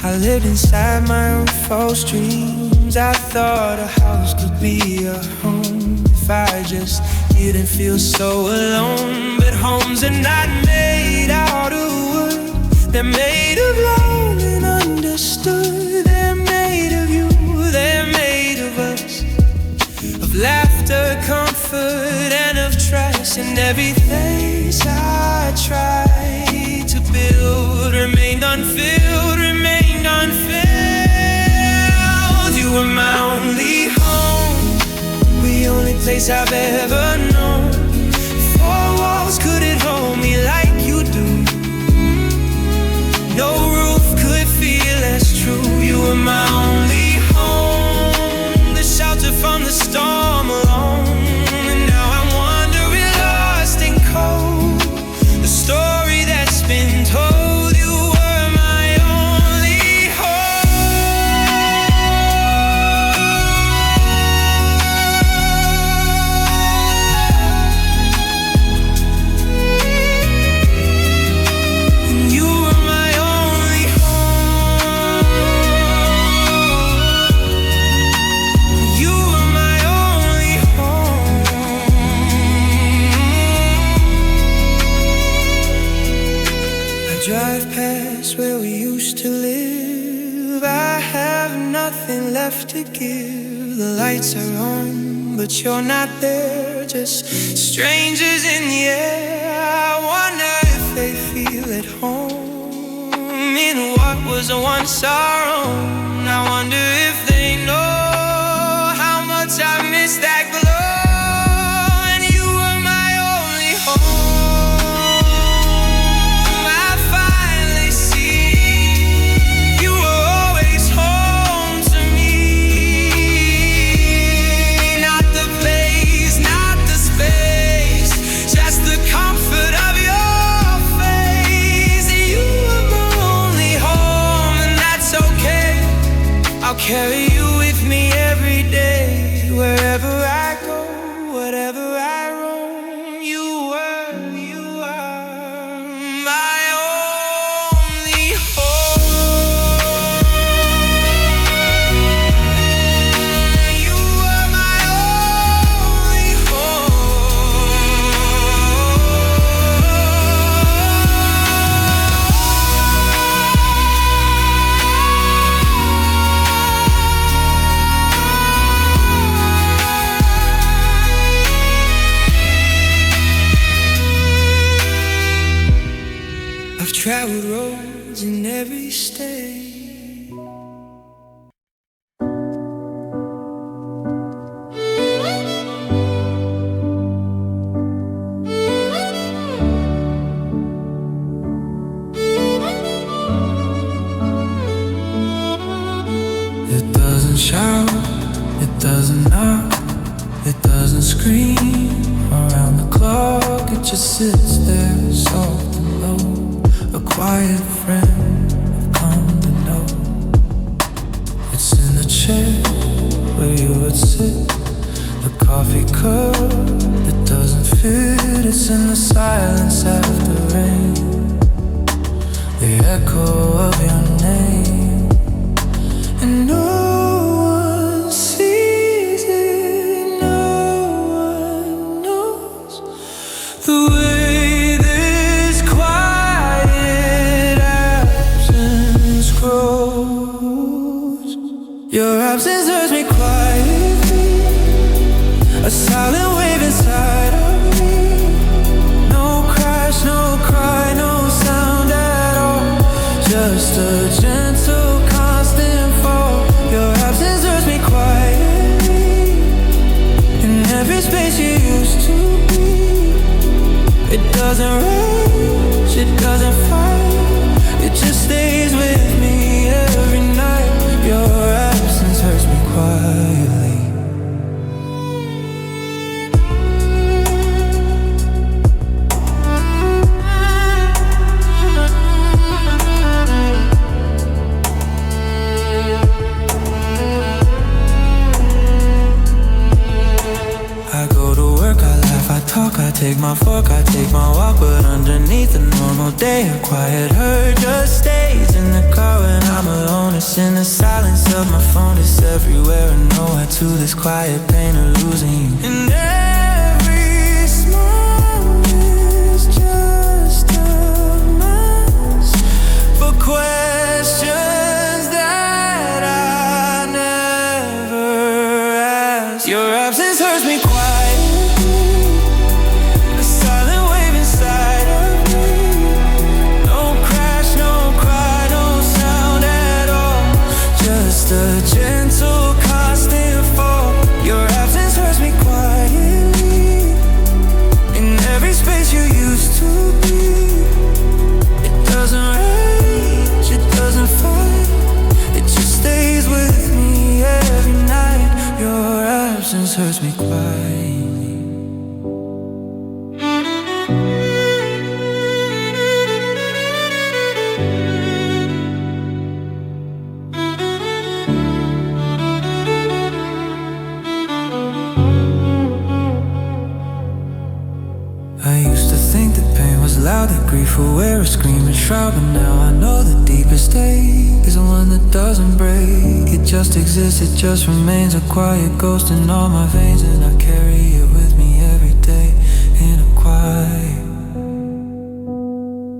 I lived inside my own false dreams. I thought a house could be a home if I just didn't feel so alone. But homes are not made out of wood, they're made of love and understood. They're made of you, they're made of us, of laughter, comfort, and of trust. And every place I tried to build remained unfilled, remained unfilled. You were my only home, the only place I've ever known. Four walls couldn't hold me like you do. No roof could feel as true. You were my only home, the shelter from the storm alone. And now I'm wandering lost and cold, the story that's been told. You were my nothing left to give. The lights are on, but you're not there. Just strangers in the air. I wonder if they feel at home in what was once our own. I wonder if they know how much I miss that glow. And you were my only home. I finally see you were always home to me. Not the place, not the space, just the comfort of your face. You were my only home, and that's okay. I'll carry you with me every day, wherever I go, whatever I roam. You are my only home. You were my only I've traveled roads in every state. It doesn't shout, it doesn't knock, it doesn't scream around the clock. It just sits there soft and low, a quiet friend I've come to know. It's in the chair where you would sit, the coffee cup that doesn't fit. It's in the silence after rain, the echo of your name. And no one sees it, no one knows the way this quiet absence grows. Your absence hurts me quietly, a silent wave inside of me. No crash, no cry, no sound at all, just a gentle constant fall. Your absence hurts me quietly, in every space you used to be. It doesn't rage, it doesn't fight, it just stays with me every night. Your absence hurts me quietly. I go to work, I laugh, I talk, I take my fork, I take my walk. But underneath a normal day, a quiet hurt just stays in the car when I'm alone. It's in the silence of my phone, it's everywhere and nowhere to this quiet pain of losing you. And every smile is just a mask for questions that I never asked. Your absence hurts me quietly, a silent wave inside of me. No crash, no cry, no sound at all, just a gentle constant fall. Your absence hurts me quietly, in every space you used to be. It doesn't rage, it doesn't fight, it just stays with me every night. Your absence hurts me quietly. I used to think that pain was loud, that grief would wear a screaming shroud. But now I know the deepest ache is the one that doesn't break. It just exists, it just remains a quiet ghost in all my veins. And I carry it with me every day in a quiet,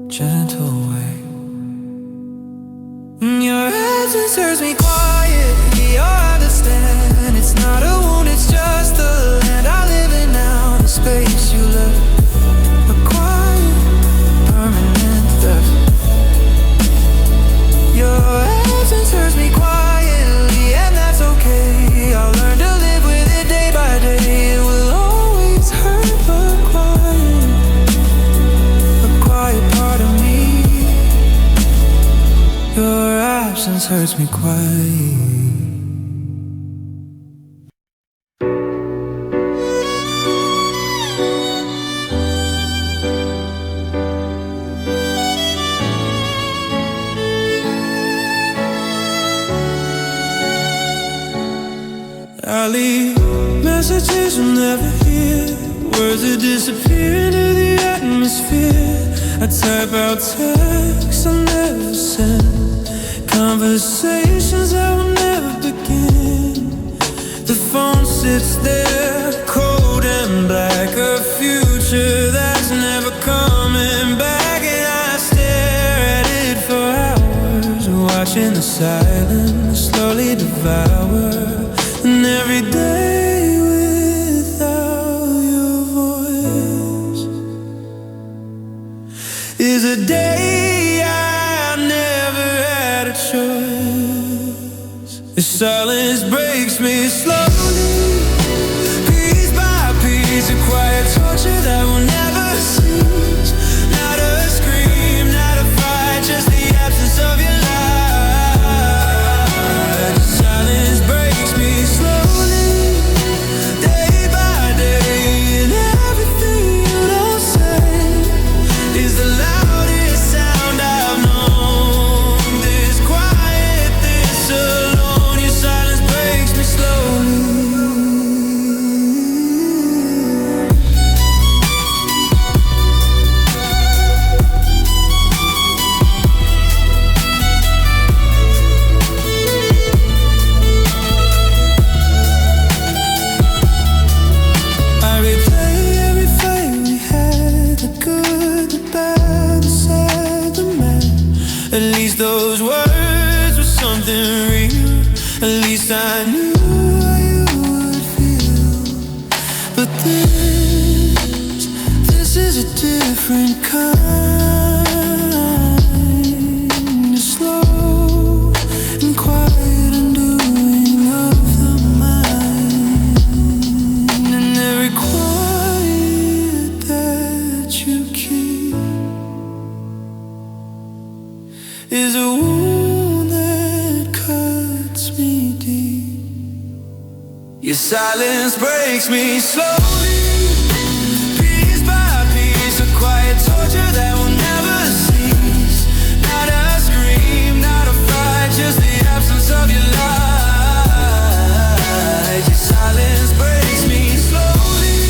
gentle way. Your absence hurts me quietly, hurts me quite. I leave messages you'll never hear, words that disappear into the atmosphere. I type out texts I never send, conversations that will never begin. The phone sits there, cold and black, a future that's never coming back. And I stare at it for hours, watching the silence slowly devour. And every day without your voice is a day I never had a choice. The silence breaks me slowly, piece by piece, a quiet torture that will never cease. Not a scream, not a fight, just the absence of your light. The silence breaks me slowly, day by day, and everything you don't say is the loudest sound I've known. This quiet, this alone, your silence breaks me slowly. I replay every fight we had, the good, the bad, the sad, the mad. At least those words were something real. At least I knew how you would feel. But this is a different kind of slow and quiet undoing of the mind. And every quiet that you keep is a wound that cuts me deep. Your silence breaks me slowly, piece by piece, a quiet torture that will never cease. Not a scream, not a fight, just the absence of your light. Your silence breaks me slowly,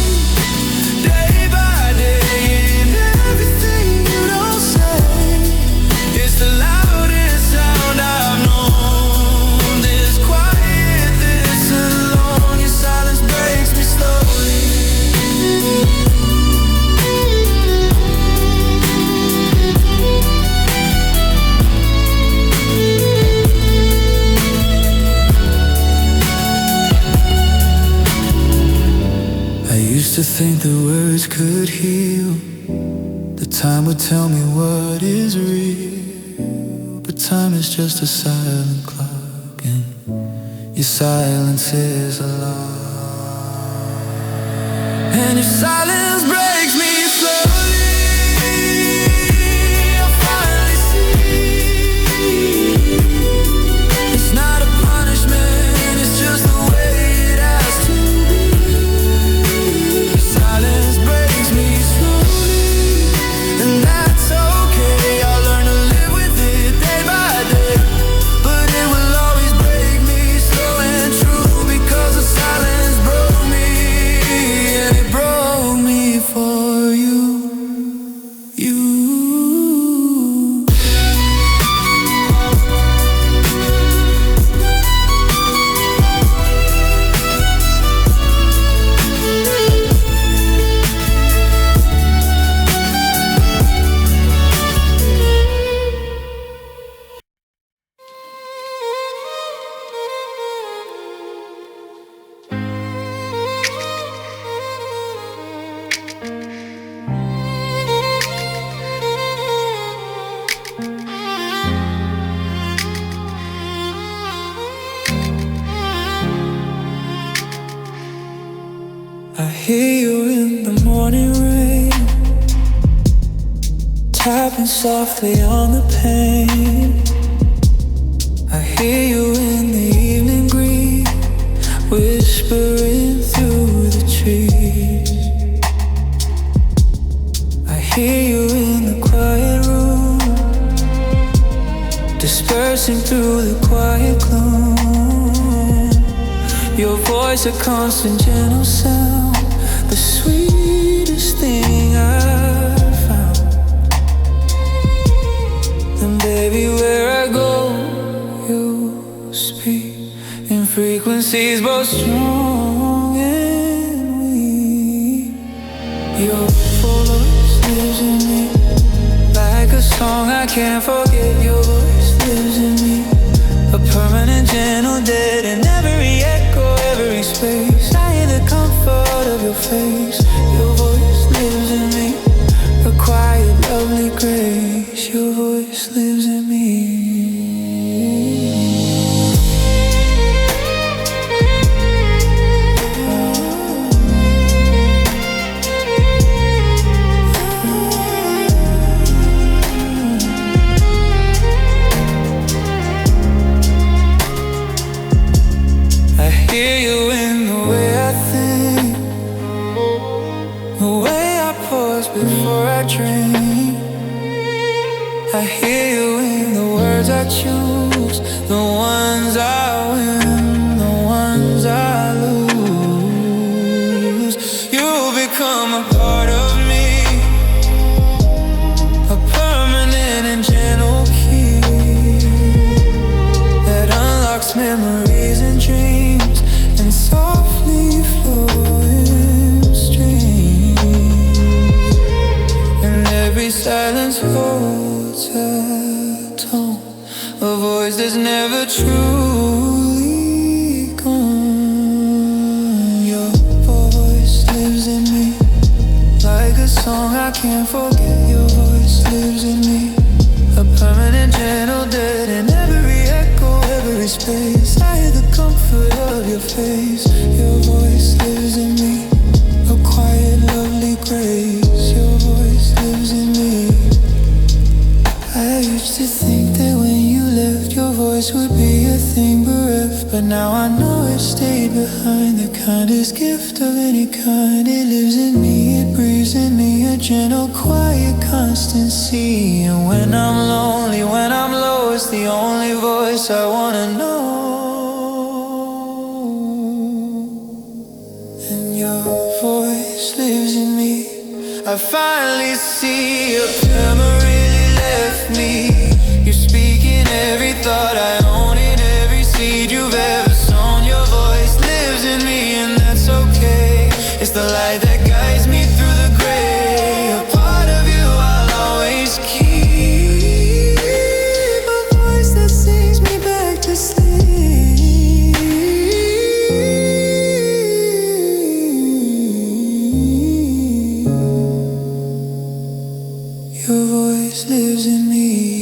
day by day, and everything you don't say is the loudest sound I've known. This quiet, this alone, your silence breaks me slowly. I used to think the words could heal, the time would tell me what is real. But time is just a silent clock, and your silence is a lie. And your silence breaks me slowly. I finally see it's not a punishment, it's just the way it has to be. Your silence breaks me slowly, and that's okay. I'll learn to live with it day by day. But it will always break me slow and true, because the silence broke me, and it broke me for you. I hear you in the morning rain, tapping softly on the pane. I hear you in the evening breeze, whispering through the trees. I hear you in the quiet room, dispersing through the quiet gloom. Your voice a constant gentle sound, the sweetest thing I've found. And baby, where I go, you speak in frequencies both strong and weak. Your voice lives in me, like a song I can't forget. Your voice lives in me, a permanent gentle dead in every echo, every space. I hear the comfort of your face. Your voice lives in me, a quiet, lovely grace. Your voice lives in me. I hear you in the way I think, the way I pause before I drink. I hear you in the words I choose, the ones I win, the ones I lose. You become a part of me, a permanent and gentle key that unlocks memories and dreams and softly flowing streams. And every silence holds a tone, a voice that's never truly gone. Your voice lives in me, like a song I can't forget. Your voice lives in me, a permanent gentle dead in every echo, every space. I hear the comfort of your face. Your voice lives in me, a quiet, lovely grace. Your voice lives in me. I used to think that when you left, your voice would be a thing bereft, but now I know it stayed behind, the kindest gift of any kind. It lives in me, it breathes in me, a gentle, quiet constancy. And when I'm lonely, when I'm low, it's the only voice I wanna know. And your voice lives in me. I finally see your memory left me. You're speaking every thought I own, in every seed you've ever sown. Your voice lives in me, and that's okay. It's the light that guides me through the gray. A part of you I'll always keep, a voice that sings me back to sleep. Your voice lives in me.